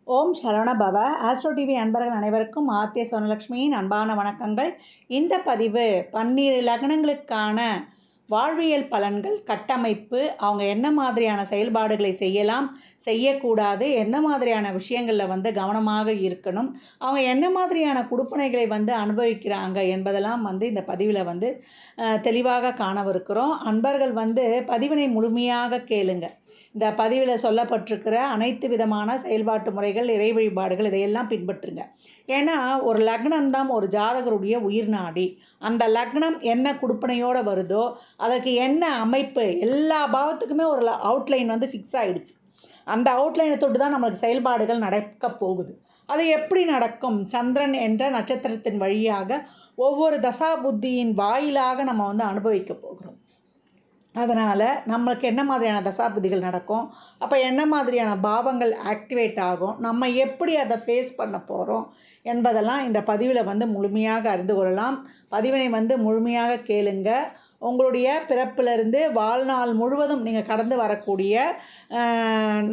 ஓம் சரவண பவ. Astro TV அன்பர்கள் அனைவருக்கும் ஆத்திய சொர்ணலக்ஷ்மியின் அன்பான வணக்கங்கள். இந்த பதிவு 12 லக்னங்களுக்கான வாழ்வியல் பலன்கள், கட்டமைப்பு, அவங்க என்ன மாதிரியான செயல்பாடுகளை செய்யலாம், செய்யக்கூடாது, எந்த மாதிரியான விஷயங்களில் கவனமாக இருக்கணும், அவங்க என்ன மாதிரியான குடுப்பனைகளை அனுபவிக்கிறாங்க என்பதெல்லாம் இந்த பதிவில் தெளிவாக காணவிருக்கிறோம். அன்பர்கள் பதிவினை முழுமையாக கேளுங்க. இந்த பதிவில் சொல்லப்பட்டிருக்கிற அனைத்து விதமான செயல்பாட்டு முறைகள், இறை வழிபாடுகள் இதையெல்லாம் பின்பற்றுங்க. ஏன்னா ஒரு லக்னம் தான் ஒரு ஜாதகருடைய உயிர் நாடி. அந்த லக்னம் என்ன குடுப்பனையோடு வருதோ அதற்கு என்ன அமைப்பு, எல்லா பாவத்துக்குமே ஒரு அவுட்லைன் ஃபிக்ஸ் ஆகிடுச்சு. அந்த அவுட்லைனை தொட்டு தான் நம்மளுக்கு செயல்பாடுகள் நடக்க போகுது. அது எப்படி நடக்கும்? சந்திரன் என்ற நட்சத்திரத்தின் வழியாக ஒவ்வொரு தசா புத்தியின் வாயிலாக நம்ம அனுபவிக்க போகிறோம். அதனால் நம்மளுக்கு என்ன மாதிரியான தசாபுதிகள் நடக்கும், அப்போ என்ன மாதிரியான பாவங்கள் ஆக்டிவேட் ஆகும், நம்ம எப்படி அதை ஃபேஸ் பண்ண போகிறோம் என்பதெல்லாம் இந்த பதிவில் முழுமையாக அறிந்து கொள்ளலாம். பதிவினை முழுமையாக கேளுங்க. உங்களுடைய பிறப்பிலிருந்து வாழ்நாள் முழுவதும் நீங்கள் கடந்து வரக்கூடிய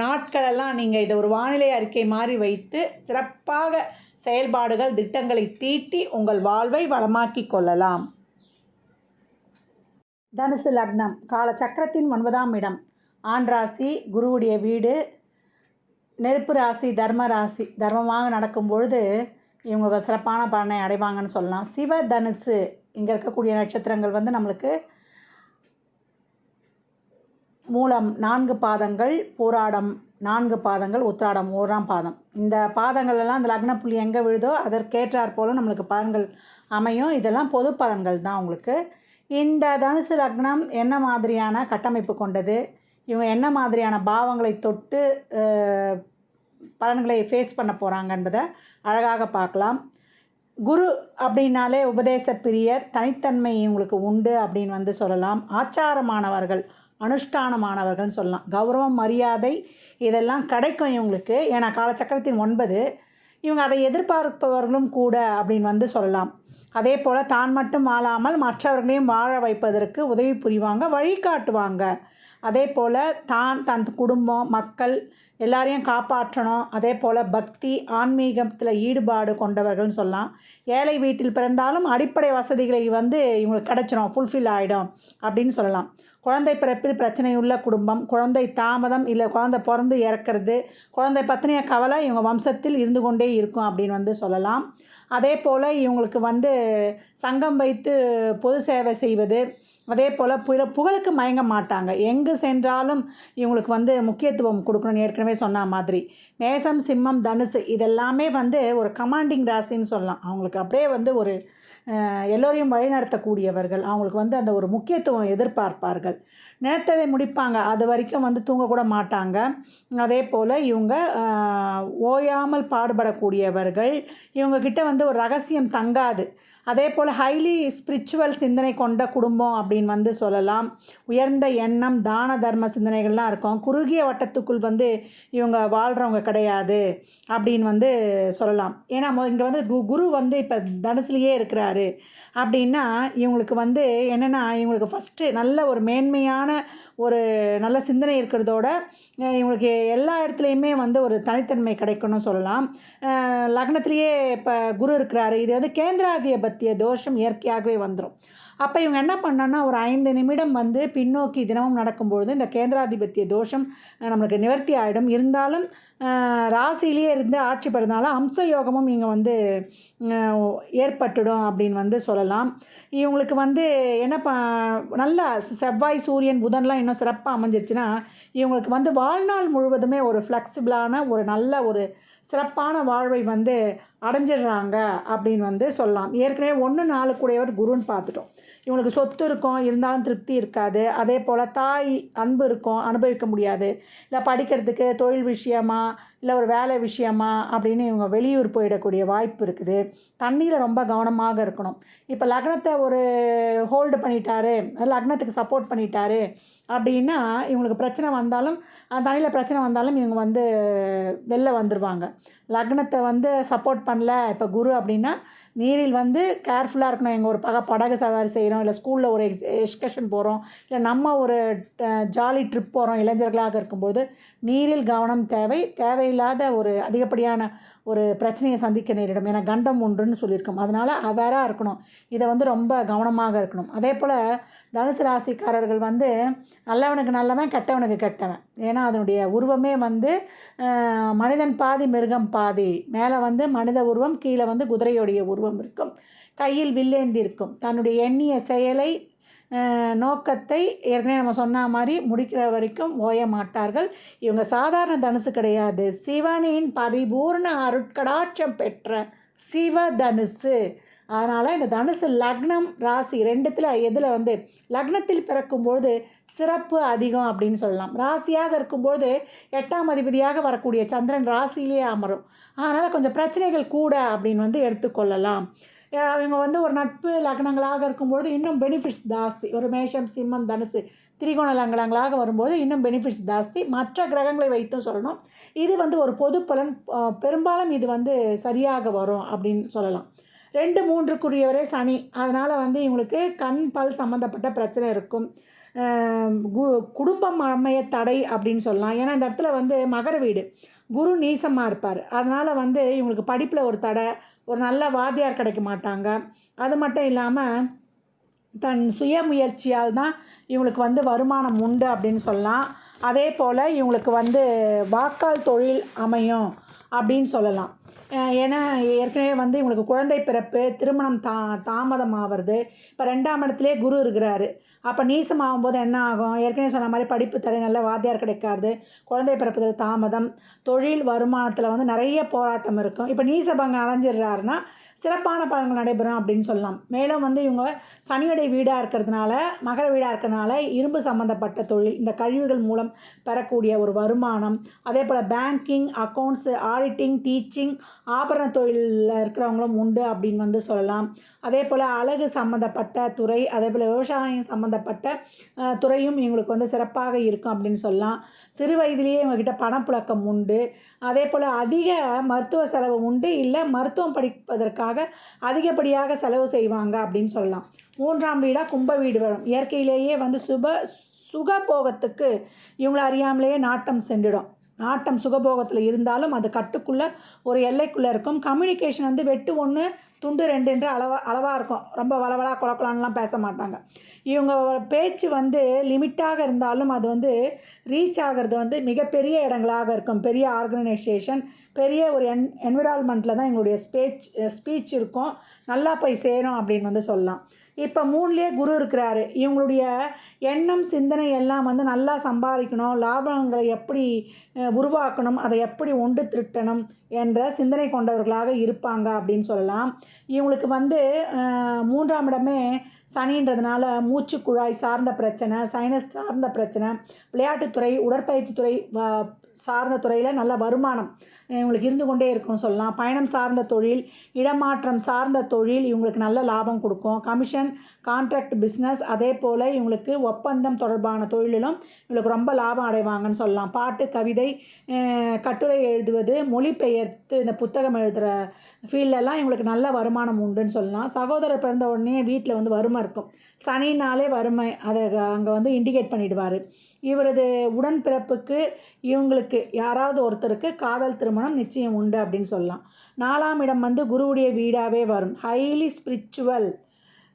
நாட்களெல்லாம் நீங்கள் இதை ஒரு வானிலை அறிக்கை மாதிரி வைத்து சிறப்பாக செயல்பாடுகள், திட்டங்களை தீட்டி உங்கள் வாழ்வை வளமாக்கி கொள்ளலாம். தனுசு லக்னம், கால சக்கரத்தின் 9ஆம் இடம், ஆண் ராசி, குருவுடைய வீடு, நெருப்பு ராசி, தர்ம ராசி. தர்மமாக நடக்கும் பொழுது இவங்க சிறப்பான பலனை அடைவாங்கன்னு சொல்லலாம். சிவ தனுசு இங்கே இருக்கக்கூடிய நட்சத்திரங்கள் நம்மளுக்கு மூலம் 4 பாதங்கள், பூராடம் 4 பாதங்கள், உத்திராடம் 1ஆம் பாதம். இந்த பாதங்களெல்லாம் இந்த லக்ன புள்ளி எங்கே விழுதோ அதற்கேற்றாற் போலும் நம்மளுக்கு பலன்கள் அமையும். இதெல்லாம் பொது பலன்கள் தான் உங்களுக்கு. இந்த தனுசு லக்னம் என்ன மாதிரியான கட்டமைப்பு கொண்டது, இவங்க என்ன மாதிரியான பாவங்களை தொட்டு பலன்களை ஃபேஸ் பண்ண போகிறாங்க என்பதை அழகாக பார்க்கலாம். குரு அப்படின்னாலே உபதேச பிரியர், தனித்தன்மை இவங்களுக்கு உண்டு அப்படின்னு சொல்லலாம். ஆச்சாரமானவர்கள், அனுஷ்டானமானவர்கள்னு சொல்லலாம். கௌரவம், மரியாதை இதெல்லாம் கிடைக்கும் இவங்களுக்கு. ஏன்னா காலச்சக்கரத்தின் 9, இவங்க அதை எதிர்பார்ப்பவர்களும் கூட அப்படின்னு சொல்லலாம். அதே போல் தான் மட்டும் வாழாமல் மற்றவர்களையும் வாழ வைப்பதற்கு உதவி புரிவாங்க, வழிகாட்டுவாங்க. அதே போல் தன் குடும்பம், மக்கள் எல்லாரையும் காப்பாற்றணும். அதே போல் பக்தி, ஆன்மீகத்தில் ஈடுபாடு கொண்டவர்கள்னு சொல்லலாம். ஏழை வீட்டில் பிறந்தாலும் அடிப்படை வசதிகளை இவங்களுக்கு கிடச்சிரும், ஃபுல்ஃபில் ஆகிடும் அப்படின்னு சொல்லலாம். குழந்தை பிறப்பில் பிரச்சனையுள்ள குடும்பம், குழந்தை தாமதம் இல்லை குழந்தை பிறந்து இறக்கிறது, குழந்தை பற்றின கவலை இவங்க வம்சத்தில் இருந்து கொண்டே இருக்கும் அப்படின்னு சொல்லலாம். அதே போல் இவங்களுக்கு சங்கம் வைத்து பொது சேவை செய்வது, அதே போல் புகழுக்கு மயங்க மாட்டாங்க. எங்கு சென்றாலும் இவங்களுக்கு முக்கியத்துவம் கொடுக்கணும்னு ஏற்கனவே சொன்ன மாதிரி. மேசம், சிம்மம், தனுசு இதெல்லாமே ஒரு கமாண்டிங் ராசின்னு சொல்லலாம். அவங்களுக்கு அப்படியே ஒரு எல்லோரையும் வழிநடத்தக்கூடியவர்கள். அவங்களுக்கு அந்த ஒரு முக்கியத்துவம் எதிர்பார்ப்பார்கள். நினைத்ததை முடிப்பாங்க. அது வரைக்கும் தூங்கக்கூட மாட்டாங்க. அதே போல் இவங்க ஓயாமல் பாடுபடக்கூடியவர்கள். இவங்கக்கிட்ட ஒரு ரகசியம் தங்காது. அதே போல் ஹைலி ஸ்பிரிச்சுவல் சிந்தனை கொண்ட குடும்பம் அப்படின்னு சொல்லலாம். உயர்ந்த எண்ணம், தான தர்ம சிந்தனைகள்லாம் இருக்கும். குறுகிய வட்டத்துக்குள் இவங்க வாழ்கிறவங்க கிடையாது அப்படின்னு சொல்லலாம். ஏன்னா இங்கே குரு இப்போ தனுசுலேயே இருக்கிறாரு அப்படின்னா இவங்களுக்கு என்னென்னா இவங்களுக்கு ஃபஸ்ட்டு நல்ல ஒரு மேன்மையான ஒரு நல்ல சிந்தனை இருக்கிறதோட இவங்களுக்கு எல்லா இடத்துலையுமே ஒரு தனித்தன்மை கிடைக்கணும்னு சொல்லலாம். லக்னத்திலேயே இப்போ குரு இருக்கிறாரு. இது கேந்திராதிபத்திய தோஷம் இயற்கையாகவே வந்துடும். அப்போ இவங்க என்ன பண்ணோன்னா ஒரு 5 நிமிடம் பின்னோக்கி தினமும் நடக்கும்பொழுது இந்த கேந்திராதிபத்திய தோஷம் நம்மளுக்கு நிவர்த்தி ஆகிடும். இருந்தாலும் ராசியிலேயே இருந்து ஆட்சி பெறதுனால அம்ச யோகமும் இங்கே ஏற்பட்டுடும் அப்படின்னு சொல்லலாம். இவங்களுக்கு என்ன நல்லா செவ்வாய், சூரியன், புதன்லாம் இன்னும் சிறப்பாக அமைஞ்சிருச்சுன்னா இவங்களுக்கு வாழ்நாள் முழுவதுமே ஒரு ஃப்ளெக்சிபிளான ஒரு நல்ல ஒரு சிறப்பான வாழ்வை அடைஞ்சிடுறாங்க அப்படின்னு சொல்லலாம். ஏற்கனவே 1-4 கூடையவர் குருன்னு பார்த்துட்டோம். இவங்களுக்கு சொத்து இருக்கும், இருந்தாலும் திருப்தி இருக்காது. அதே போல் தாய் அன்பு இருக்கும், அனுபவிக்க முடியாது. இல்லை படிக்கிறதுக்கு, தொழில் விஷயமா, இல்லை ஒரு வேலை விஷயமா அப்படின்னு இவங்க வெளியூர் போயிடக்கூடிய வாய்ப்பு இருக்குது. தண்ணியில் ரொம்ப கவனமாக இருக்கணும். இப்போ லக்னத்தை ஒரு ஹோல்டு பண்ணிட்டாரு, லக்னத்துக்கு சப்போர்ட் பண்ணிட்டாரு அப்படின்னா இவங்களுக்கு பிரச்சனை வந்தாலும், தண்ணியில் பிரச்சனை வந்தாலும் இவங்க வெளில வந்துடுவாங்க. லக்னத்தை சப்போர்ட் பண்ணல இப்போ குரு அப்படின்னா நீரில் கேர்ஃபுல்லாக இருக்கணும். எங்கள் ஒரு படகு சவாரி செய்கிறோம், இல்லை ஸ்கூலில் ஒரு எக்ஸ்கர்ஷன் போகிறோம், இல்லை நம்ம ஒரு ஜாலி ட்ரிப் போகிறோம் இளைஞர்களாக இருக்கும்போது நீரில் கவனம் தேவை. தேவையில்லாத ஒரு அதிகப்படியான ஒரு பிரச்சனையை சந்திக்க நேரிடும். ஏன்னா கண்டம் ஒன்றுன்னு சொல்லியிருக்கோம். அதனால் அவேராக இருக்கணும். இதை வந்து ரொம்ப கவனமாக இருக்கணும். அதே போல் தனுசு ராசிக்காரர்கள் வந்து நல்லவனுக்கு நல்லவன், கெட்டவனுக்கு கெட்டவன். ஏன்னா அதனுடைய உருவமே வந்து மனிதன் பாதி மிருகம் பாதி. மேலே வந்து மனித உருவம், கீழே வந்து குதிரையுடைய உருவம் இருக்கும். கையில் வில்லேந்தி இருக்கும். தன்னுடைய எண்ணிய செயலை நோக்கத்தை ஏற்கனவே நம்ம சொன்ன மாதிரி முடிக்கிற வரைக்கும் ஓய மாட்டார்கள். இவங்க சாதாரண தனுசு கிடையாது. சிவனின் பரிபூர்ண அருட்கடாட்சம் பெற்ற சிவதனுசு. அதனால் இந்த தனுசு லக்னம் ராசி ரெண்டுத்தில் எதில் வந்து லக்னத்தில் பிறக்கும்பொழுது சிறப்பு அதிகம் அப்படின்னு சொல்லலாம். ராசியாக இருக்கும்போது 8ஆம் அதிபதியாக வரக்கூடிய சந்திரன் ராசியிலேயே அமரும். அதனால் கொஞ்சம் பிரச்சனைகள் கூட அப்படின்னு வந்து எடுத்துக்கொள்ளலாம். இவங்க வந்து ஒரு நட்பு லக்னங்களாக இருக்கும்பொழுது இன்னும் பெனிஃபிட்ஸ் ஜாஸ்தி. ஒரு மேஷம், சிம்மம், தனுசு திரிகோண லக்னங்களாக வரும்போது இன்னும் பெனிஃபிட்ஸ் ஜாஸ்தி. மற்ற கிரகங்களை வைத்தும் சொல்லணும். இது வந்து ஒரு பொது பலன். பெரும்பாலும் இது வந்து சரியாக வரும் அப்படின்னு சொல்லலாம். 2, 3க்குரியவரே சனி. அதனால் வந்து இவங்களுக்கு கண் பல் சம்மந்தப்பட்ட பிரச்சனை இருக்கும். குடும்பம் அமைய தடை அப்படின்னு சொல்லலாம். ஏன்னா இந்த இடத்துல வந்து மகர வீடு, குரு நீசமாக இருப்பார். அதனால் வந்து இவங்களுக்கு படிப்பில் ஒரு தடை, ஒரு நல்ல வாத்தியார் கிடைக்க மாட்டாங்க. அது மட்டும் இல்லாமல் தன் சுய முயற்சியால் தான் இவங்களுக்கு வந்து வருமானம் உண்டு அப்படின்னு சொல்லலாம். அதே போல் இவங்களுக்கு வந்து வாக்கால் தொழில் அமையும் அப்படின்னு சொல்லலாம். ஏன்னா ஏற்கனவே வந்து இவங்களுக்கு குழந்தை பிறப்பு, திருமணம் தாமதம் ஆகிறது. இப்போ 2ஆம் இடத்துலேயே குரு இருக்கிறாரு. அப்போ நீசம் ஆகும்போது என்ன ஆகும்? ஏற்கனவே சொன்ன மாதிரி படிப்பு தடை, நல்ல வாத்தியார் கிடைக்காது, குழந்தை பிறப்பதில் தாமதம், தொழில் வருமானத்தில் வந்து நிறைய போராட்டம் இருக்கும். இப்போ நீசபங்கம் அடைஞ்சிடுறாருன்னா சிறப்பான பலன்கள் நடைபெறும் அப்படின்னு சொல்லலாம். மேலும் வந்து இவங்க சனியுடைய வீடாக இருக்கிறதுனால, மகர வீடாக இருக்கிறதுனால இரும்பு சம்மந்தப்பட்ட தொழில், இந்த கழிவுகள் மூலம் பெறக்கூடிய ஒரு வருமானம், அதே போல் பேங்கிங், அக்கௌண்ட்ஸு, ஆடிட்டிங், டீச்சிங், ஆபரண தொழிலில் இருக்கிறவங்களும் உண்டு அப்படின்னு வந்து சொல்லலாம். அதே போல் அழகு சம்மந்தப்பட்ட துறை, அதே போல் விவசாயம் சம்மந்தப்பட்ட துறையும் இவங்களுக்கு வந்து சிறப்பாக இருக்கும் அப்படின்னு சொல்லலாம். சிறு வயதிலேயே இவங்ககிட்ட பணப்புழக்கம் உண்டு. அதே போல் அதிக மருத்துவ செலவு உண்டு. இல்லை மருத்துவம் படிப்பதற்காக அதிகப்படியாக செலவு செய்வாங்க அப்படின்னு சொல்லலாம். 3ஆம் வீடாக கும்ப வீடு வரும். இயற்கையிலேயே வந்து சுகபோகத்துக்கு இவங்களை அறியாமலேயே நாட்டம் சென்றுடும். நாட்டம் சுகபோகத்தில் இருந்தாலும் அது கட்டுக்குள்ளே ஒரு எல்லைக்குள்ளே இருக்கும். கம்யூனிகேஷன் வந்து வெட்டு 1 துண்டு 2 என்று அளவாக இருக்கும். ரொம்ப வளவலா குழக்கலான்லாம் பேச மாட்டாங்க. இவங்க பேச்சு வந்து லிமிட்டாக இருந்தாலும் அது வந்து ரீச் ஆகிறது வந்து மிகப்பெரிய இடங்களாக இருக்கும். பெரிய ஆர்கனைசேஷன், பெரிய ஒரு என்விரான்மெண்ட்டில் தான் எங்களுடைய ஸ்பீச் இருக்கும். நல்லா போய் சேரும் அப்படின்னு வந்து சொல்லலாம். இப்போ 3லேயே குரு இருக்கிறாரு. இவங்களுடைய எண்ணம், சிந்தனை எல்லாம் வந்து நல்லா சம்பாதிக்கணும், லாபங்களை எப்படி உருவாக்கணும், அதை எப்படி ஒன்று திரட்டணும் என்ற சிந்தனை கொண்டவர்களாக இருப்பாங்க அப்படின்னு சொல்லலாம். இவங்களுக்கு வந்து 3ஆம் இடமே சனின்றதுனால மூச்சுக்குழாய் சார்ந்த பிரச்சனை, சைனஸ் சார்ந்த பிரச்சனை, விளையாட்டுத்துறை, உடற்பயிற்சித்துறை சார்ந்த துறையில் நல்ல வருமானம் இவங்களுக்கு இருந்து கொண்டே இருக்கும்னு சொல்லலாம். பயணம் சார்ந்த தொழில், இடமாற்றம் சார்ந்த தொழில் இவங்களுக்கு நல்ல லாபம் கொடுக்கும். கமிஷன், கான்ட்ராக்ட் பிஸ்னஸ், அதே போல் இவங்களுக்கு ஒப்பந்தம் தொடர்பான தொழிலிலும் இவங்களுக்கு ரொம்ப லாபம் அடைவாங்கன்னு சொல்லலாம். பாட்டு, கவிதை, கட்டுரை எழுதுவது, மொழிபெயர்த்து இந்த புத்தகம் எழுதுகிற ஃபீல்டெல்லாம் இவங்களுக்கு நல்ல வருமானம் உண்டுன்னு சொல்லலாம். சகோதரர் பிறந்த உடனே வீட்டில் வந்து வறுமை இருக்கும். சனினாலே வறுமை, அதை அங்கே வந்து இண்டிகேட் பண்ணிவிடுவார். இவரது உடன்பிறப்புக்கு இவங்களுக்கு யாராவது ஒருத்தருக்கு காதல் திருமணம் நிச்சயம் உண்டு அப்படின்னு சொல்லலாம். 4ஆம் இடம் வந்து குருவுடைய வீடாகவே வரும். ஹைலி ஸ்பிரிச்சுவல்,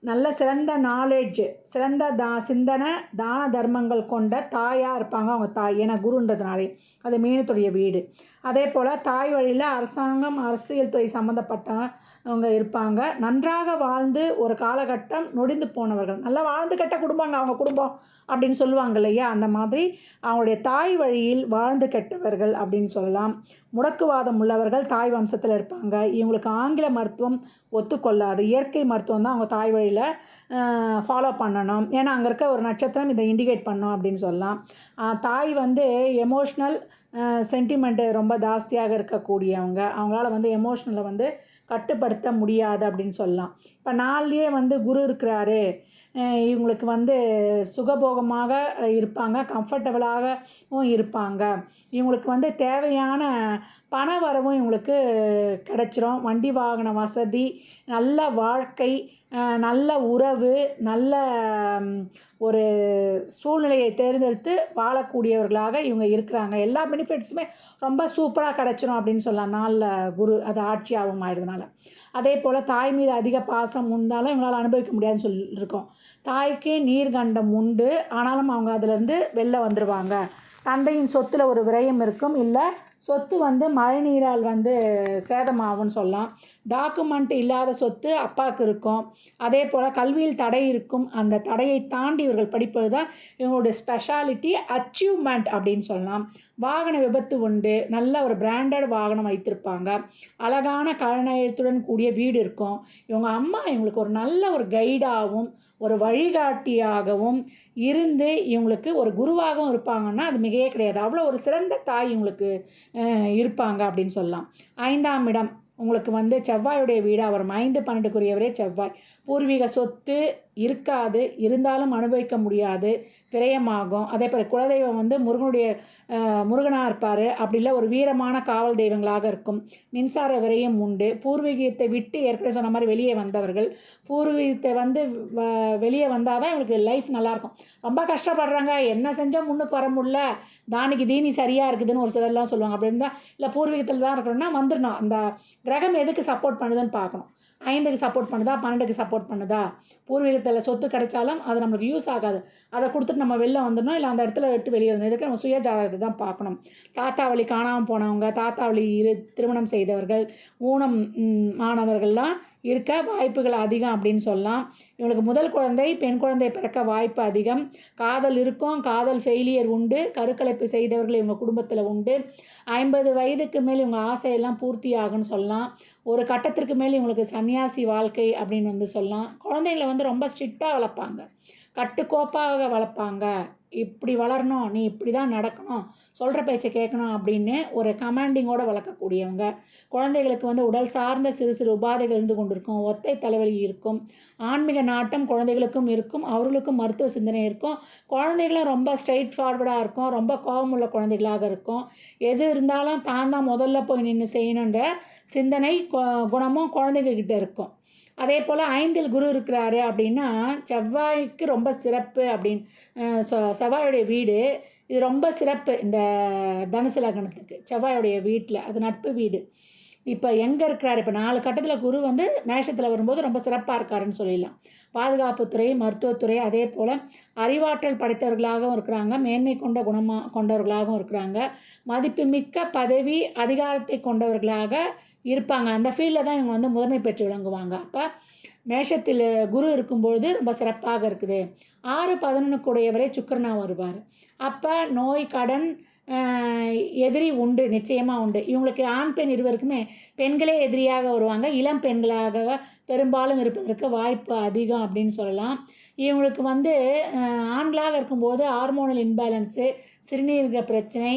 நல்ல சிறந்த நாலேஜ், சிறந்த சிந்தனை, தான தர்மங்கள் கொண்ட தாயாக இருப்பாங்க அவங்க தாய். ஏன்னா குருன்றதுனாலே அது மீனத்துடைய வீடு. அதே போல் தாய் வழியில் அரசாங்கம், அரசியல் துறை சம்மந்தப்பட்டவங்க இருப்பாங்க. நன்றாக வாழ்ந்து ஒரு காலகட்டம் நொடிந்து போனவர்கள், நல்லா வாழ்ந்து கெட்ட குடும்பங்க அவங்க குடும்பம் அப்படின்னு சொல்லுவாங்க இல்லையா, அந்த மாதிரி அவங்களுடைய தாய் வழியில் வாழ்ந்து கெட்டவர்கள் அப்படின்னு சொல்லலாம். முடக்குவாதம் உள்ளவர்கள் தாய் வம்சத்தில் இருப்பாங்க. இவங்களுக்கு ஆங்கில மருத்துவம் ஒத்துக்கொள்ளாது. இயற்கை மருத்துவம் தான் அவங்க தாய் வழியில் ஃபாலோ பண்ணணும். ஏன்னா அங்கே இருக்க ஒரு நட்சத்திரம் இதை இண்டிகேட் பண்ணும் அப்படின்னு சொல்லலாம். தாய் வந்து எமோஷ்னல் சென்டிமெண்ட்டு ரொம்ப ஜாஸ்தியாக இருக்கக்கூடியவங்க. அவங்களால வந்து எமோஷ்னலை வந்து கட்டுப்படுத்த முடியாது அப்படின்னு சொல்லலாம். இப்போ 4லேயே வந்து குரு இருக்கிறாரு, இவங்களுக்கு வந்து சுகபோகமாக இருப்பாங்க, கம்ஃபர்டபுளாகவும் இருப்பாங்க. இவங்களுக்கு வந்து தேவையான பண வரவும் இவங்களுக்கு கிடச்சிரும். வண்டி வாகன வசதி, நல்ல வாழ்க்கை, நல்ல உறவு, நல்ல ஒரு சூழ்நிலையை தேர்ந்தெடுத்து வாழக்கூடியவர்களாக இவங்க இருக்கிறாங்க. எல்லா பெனிஃபிட்ஸுமே ரொம்ப சூப்பராக கிடச்சிரும் அப்படின்னு சொல்லலாம். நாளில் குரு அது ஆட்சியாகவும் ஆயிடுறதுனால. அதே போல் தாய் மீது அதிக பாசம் உண்டாலும் இவங்களால் அனுபவிக்க முடியாதுன்னு சொல்லியிருக்கோம். தாய்க்கு நீர்கண்டம் உண்டு, ஆனாலும் அவங்க அதிலேருந்து வெளில வந்துடுவாங்க. தந்தையின் சொத்தில் ஒரு விரயம் இருக்கும், இல்லை சொத்து மழை நீரால் சேதமாகும்னு சொல்லலாம். டாக்குமெண்ட் இல்லாத சொத்து அப்பாவுக்கு இருக்கும். அதே போல் கல்வியில் தடை இருக்கும், அந்த தடையை தாண்டி இவர்கள் படிப்பது தான் இவங்களுடைய ஸ்பெஷாலிட்டி, அச்சீவ்மெண்ட் அப்படின்னு சொல்லலாம். வாகன விபத்து உண்டு, நல்ல ஒரு பிராண்டட் வாகனம் வைத்திருப்பாங்க. அழகான கழனயத்துடன் கூடிய வீடு இருக்கும். இவங்க அம்மா இவங்களுக்கு ஒரு நல்ல ஒரு கைடாகவும் ஒரு வழிகாட்டியாகவும் இருந்து இவங்களுக்கு ஒரு குருவாகவும் இருப்பாங்கன்னா அது மிகையே கிடையாது. அவ்வளோ ஒரு சிறந்த தாய் இவங்களுக்கு இருப்பாங்க அப்படின்னு சொல்லலாம். 5ஆம் இடம் உங்களுக்கு செவ்வாயுடைய வீடாக வரும். 5, 12க்குரியவரே செவ்வாய். பூர்வீக சொத்து இருக்காது, இருந்தாலும் அனுபவிக்க முடியாது, விரயமாகும். அதே போல் குலதெய்வம் முருகனுடைய முருகனாக இருப்பார். அப்படி இல்லை ஒரு வீரமான காவல் தெய்வங்களாக இருக்கும். மின்சார விரயம் உண்டு. பூர்வீகத்தை விட்டு ஏற்கனவே சொன்ன மாதிரி வெளியே வந்தவர்கள், பூர்வீகத்தை வெளியே வந்தால் தான் இவங்களுக்கு லைஃப் நல்லாயிருக்கும். ரொம்ப கஷ்டப்படுறாங்க, என்ன செஞ்சால் முன்னுக்கு வர முடியல, தானிக்கு தீனி சரியாக இருக்குதுன்னு ஒரு சிலர்லாம் சொல்லுவாங்க. அப்படி இருந்தால் இல்லை பூர்வீகத்தில் தான் இருக்கணும்னா வந்துடணும். அந்த கிரகம் எதுக்கு சப்போர்ட் பண்ணுதுன்னு பார்க்கணும். 5க்கு சப்போர்ட் பண்ணுதா, 12க்கு சப்போர்ட் பண்ணுதா. பூர்வீகத்தில் சொத்து கிடைச்சாலும் அது நம்மளுக்கு யூஸ் ஆகாது. அதை கொடுத்துட்டு நம்ம வெளில வந்துடணும், இல்லை அந்த இடத்துல விட்டு வெளியே வந்துடும். இதுக்கு நம்ம சுய ஜாதகத்தை தான் பார்க்கணும். தாத்தா வழி காணாமல் போனவங்க, தாத்தா வழி திருமணம் செய்தவர்கள், ஊனம் மாணவர்கள்லாம் இருக்க வாய்ப்புகள் அதிகம் அப்படின்னு சொல்லலாம். இவங்களுக்கு முதல் குழந்தை பெண் குழந்தை பிறக்க வாய்ப்பு அதிகம். காதல் இருக்கும், காதல் ஃபெயிலியர் உண்டு. கருக்கலைப்பு செய்தவர்கள் இவங்க குடும்பத்தில் உண்டு. 50 வயதுக்கு மேல் இவங்க ஆசையெல்லாம் பூர்த்தி ஆகும்னு சொல்லலாம். ஒரு கட்டத்திற்கு மேல் இவங்களுக்கு சன்னியாசி வாழ்க்கை அப்படின்னு சொல்லலாம். குழந்தைங்களை ரொம்ப ஸ்ட்ரிக்டாக வளர்ப்பாங்க, கட்டுக்கோப்பாக வளர்ப்பாங்க. இப்படி வளரணும், நீ இப்படி தான் நடக்கணும், சொல்கிற பேச்சை கேட்கணும் அப்படின்னு ஒரு கமாண்டிங்கோடு வளர்க்கக்கூடியவங்க. குழந்தைகளுக்கு உடல் சார்ந்த சிறு சிறு உபாதைகள் இருந்து கொண்டு இருக்கும். ஒத்தை தலைவலி இருக்கும். ஆன்மீக நாட்டம் குழந்தைகளுக்கும் இருக்கும், அவர்களுக்கும் மருத்துவ சிந்தனை இருக்கும். குழந்தைகளும் ரொம்ப ஸ்ட்ரெயிட் ஃபார்வர்டாக இருக்கும், ரொம்ப கோபமுள்ள குழந்தைகளாக இருக்கும். எது இருந்தாலும் தான் தான் முதல்ல போய் நின்று செய்யணுன்ற சிந்தனை குணமும் குழந்தைங்கக்கிட்ட இருக்கும். அதே போல் 5ல் குரு இருக்கிறாரு அப்படின்னா செவ்வாய்க்கு ரொம்ப சிறப்பு அப்படின்னு செவ்வாயுடைய வீடு இது ரொம்ப சிறப்பு. இந்த தனுசு லக்னத்துக்கு செவ்வாயுடைய வீட்டில் அது நட்பு வீடு. இப்போ எங்கே இருக்கிறாரு, இப்போ 4 கட்டத்தில் குரு மேஷத்தில் வரும்போது ரொம்ப சிறப்பாக இருக்காருன்னு சொல்லிடலாம். பாதுகாப்புத்துறை, மருத்துவத்துறை, அதே போல் அறிவாற்றல் படைத்தவர்களாகவும் இருக்கிறாங்க, மேன்மை கொண்டவர்களாகவும் இருக்கிறாங்க, மதிப்புமிக்க பதவி அதிகாரத்தை கொண்டவர்களாக இருப்பாங்க. அந்த ஃபீல்டில் தான் இவங்க முதன்மை பெற்று விளங்குவாங்க. அப்போ மேஷத்தில் குரு இருக்கும்பொழுது ரொம்ப சிறப்பாக இருக்குது. 6, 11க்குடையவரே சுக்கிரனாக வருவார். அப்போ நோய், கடன், எதிரி உண்டு, நிச்சயமாக உண்டு. இவங்களுக்கு ஆண் பெண் இருவருக்குமே பெண்களே எதிரியாக வருவாங்க. இளம் பெண்களாக பெரும்பாலும் இருப்பதற்கு வாய்ப்பு அதிகம் அப்படின்னு சொல்லலாம். இவங்களுக்கு ஆண்களாக இருக்கும்போது ஹார்மோனல் இன்பேலன்ஸு, சிறுநீரக பிரச்சனை,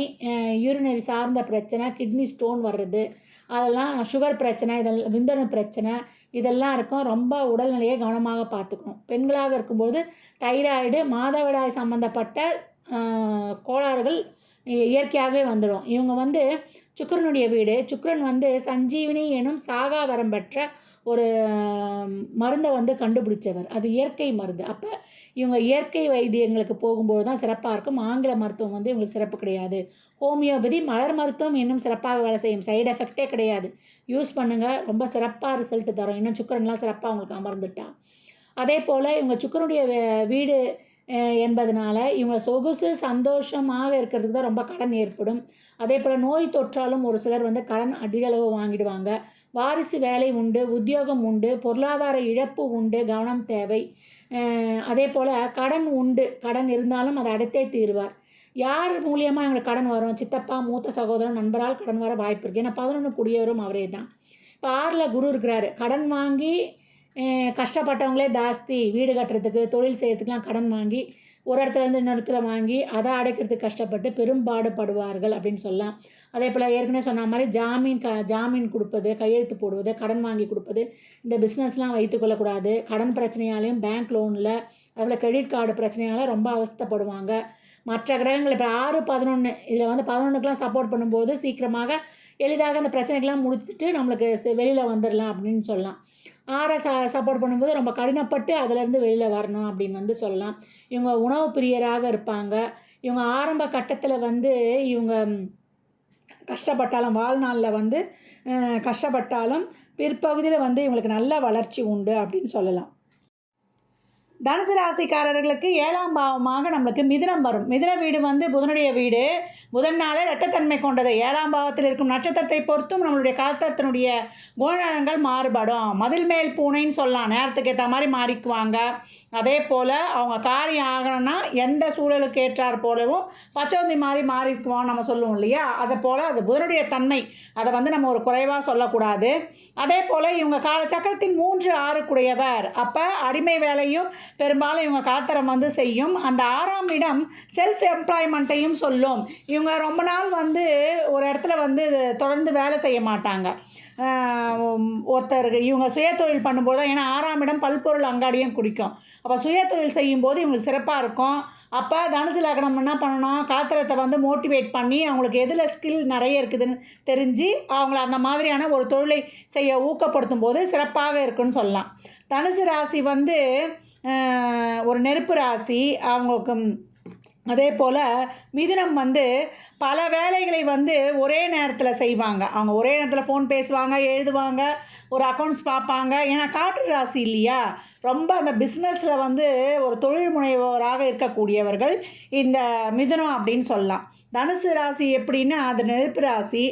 யூரினரி சார்ந்த பிரச்சனை, கிட்னி ஸ்டோன் வர்றது, அதெல்லாம் சுகர் பிரச்சனை, இதெல்லாம் விந்தணு பிரச்சனை இதெல்லாம் இருக்கும். ரொம்ப உடல்நிலையை கவனமாக பார்த்துக்கணும். பெண்களாக இருக்கும்போது தைராய்டு, மாதவிடாய் சம்மந்தப்பட்ட கோளாறுகள் இயற்கையாகவே வந்துடும். இவங்க சுக்கிரனுடைய வீடு. சுக்கிரன் சஞ்சீவினி எனும் சாகா வரம் பெற்ற ஒரு மருந்தை கண்டுபிடிச்சவர். அது இயற்கை மருந்து. அப்போ இவங்க இயற்கை வைத்தியங்களுக்கு போகும்போது தான் சிறப்பாக இருக்கும். ஆங்கில மருத்துவம் இவங்களுக்கு சிறப்பு கிடையாது. ஹோமியோபதி, மலர் மருத்துவம் இன்னும் சிறப்பாக வேலை செய்யும். சைடு எஃபெக்டே கிடையாது. யூஸ் பண்ணுங்கள், ரொம்ப சிறப்பாக ரிசல்ட் தரும். இன்னும் சுக்கிரன்லாம் சிறப்பாக அவங்களுக்கு அமர்ந்துட்டா. அதே போல் இவங்க சுக்கிரனுடைய வீடு என்பதனால இவங்க சொகுசு சந்தோஷமாக இருக்கிறதுக்கு தான் ரொம்ப கடன் ஏற்படும். அதே போல் நோய் தொற்றாலும் ஒரு சிலர் கடன் அதிகளவு வாங்கிடுவாங்க. வாரிசு வேலை உண்டு, உத்தியோகம் உண்டு, பொருளாதார இழப்பு உண்டு, கவனம் தேவை. அதே போல் கடன் உண்டு, கடன் இருந்தாலும் அதை அடைத்தே தீர்வார். யார் மூலியமாக இவங்களுக்கு கடன் வரும்? சித்தப்பா, மூத்த சகோதரன், நண்பரால் கடன் வர வாய்ப்பு இருக்குது. ஏன்னா 11 கூடியவரும் அவரே தான். இப்போ 6ல் குரு இருக்கிறாரு. கடன் வாங்கி கஷ்டப்பட்டவங்களே ஜாஸ்தி. வீடு கட்டுறதுக்கு, தொழில் செய்கிறதுக்கெலாம் கடன் வாங்கி ஒரு இடத்துலேருந்து இன்னொரு இடத்துல வாங்கி அதை அடைக்கிறதுக்கு கஷ்டப்பட்டு பெரும்பாடுபடுவார்கள் அப்படின்னு சொல்லலாம். அதே போல் ஏற்கனவே சொன்ன மாதிரி ஜாமீன் கொடுப்பது, கையெழுத்து போடுவது, கடன் வாங்கி கொடுப்பது, இந்த பிஸ்னஸ்லாம் வைத்துக்கொள்ளக்கூடாது. கடன் பிரச்சனையாலையும், பேங்க் லோனில், அதில் கிரெடிட் கார்டு பிரச்சனையால் ரொம்ப அவஸ்தைப்படுவாங்க. மற்ற கிரகங்கள் இப்போ 6, 11 இதில் 11க்கெலாம் சப்போர்ட் பண்ணும்போது சீக்கிரமாக எளிதாக அந்த பிரச்சனைகள்லாம் முடிச்சுட்டு நம்மளுக்கு வெளியில் வந்துடலாம் அப்படின்னு சொல்லலாம். 6 சப்போர்ட் பண்ணும்போது ரொம்ப கடினப்பட்டு அதிலேருந்து வெளியில் வரணும் அப்படின்னு வந்து சொல்லலாம். இவங்க உணவு பிரியராக இருப்பாங்க. இவங்க ஆரம்ப கட்டத்தில் வந்து இவங்க கஷ்டப்பட்டாலும் வாழ்நாளில் வந்து கஷ்டப்பட்டாலும் பிற்பகுதியில் வந்து இவங்களுக்கு நல்ல வளர்ச்சி உண்டு அப்படின்னு சொல்லலாம். தனுசு ராசிக்காரர்களுக்கு 7ஆம் பாவமாக நம்மளுக்கு மிதுனம் வரும். மிதுன வீடு வந்து புதனுடைய வீடு. புதன்னாலே இரட்டைத்தன்மை கொண்டது. 7ஆம் பாவத்தில் இருக்கும் நட்சத்திரத்தை பொறுத்தும் நம்மளுடைய காலத்தினுடைய குணநலன்கள் மாறுபடும். மதில் மேல் பூனைன்னு சொல்லலாம். நேரத்துக்கு ஏற்ற மாதிரி மாறிக்குவாங்க. அதே போல் அவங்க காரியம் ஆகணும்னா எந்த சூழலுக்கு ஏற்றார் போலவும் பச்சோந்தி மாதிரி மாறிக்குவோம் நம்ம சொல்லுவோம் இல்லையா? அதை போல் அது புதனுடைய தன்மை. அதை வந்து நம்ம ஒரு குறைவாக சொல்லக்கூடாது. அதே போல் இவங்க சக்கரத்தின் 3, 6 அப்போ அடிமை வேலையும் பெரும்பாலும் இவங்க காத்திரம் வந்து செய்யும். அந்த 6ஆம் இடம் செல்ஃப் எம்ப்ளாய்மெண்ட்டையும் சொல்லும். இவங்க ரொம்ப நாள் வந்து ஒரு இடத்துல வந்து தொடர்ந்து வேலை செய்ய மாட்டாங்க. இவங்க சுயதொழில் பண்ணும்போது தான், ஏன்னா 6ஆம் இடம் பல்பொருள் அங்காடியும் குறிக்கும். அப்போ சுயதொழில் செய்யும்போது இவங்களுக்கு சிறப்பாக இருக்கும். அப்போ தனுசு லக்னம் என்ன பண்ணணும், காத்திரத்தை வந்து மோட்டிவேட் பண்ணி அவங்களுக்கு எதில் ஸ்கில் நிறைய இருக்குதுன்னு தெரிஞ்சு அவங்கள அந்த மாதிரியான ஒரு தொழிலை செய்ய ஊக்கப்படுத்தும் போது சிறப்பாக இருக்குன்னு சொல்லலாம். தனுசு ராசி வந்து ஒரு நெருப்பு ராசி. அவங்களுக்கு அதே போல் மிதுனம் வந்து பல வேலைகளை வந்து ஒரே நேரத்தில் செய்வாங்க. அவங்க ஒரே நேரத்தில் ஃபோன் பேசுவாங்க, எழுதுவாங்க, ஒரு அக்கௌண்ட்ஸ் பார்ப்பாங்க. ஏன்னா காற்று ராசி இல்லையா? ரொம்ப அந்த பிஸ்னஸில் வந்து ஒரு தொழில் முனைவோராக இருக்கக்கூடியவர்கள் இந்த மிதுனம் அப்படின்னு சொல்லலாம். தனுசு ராசி எப்படின்னா அது நெருப்பு ராசி.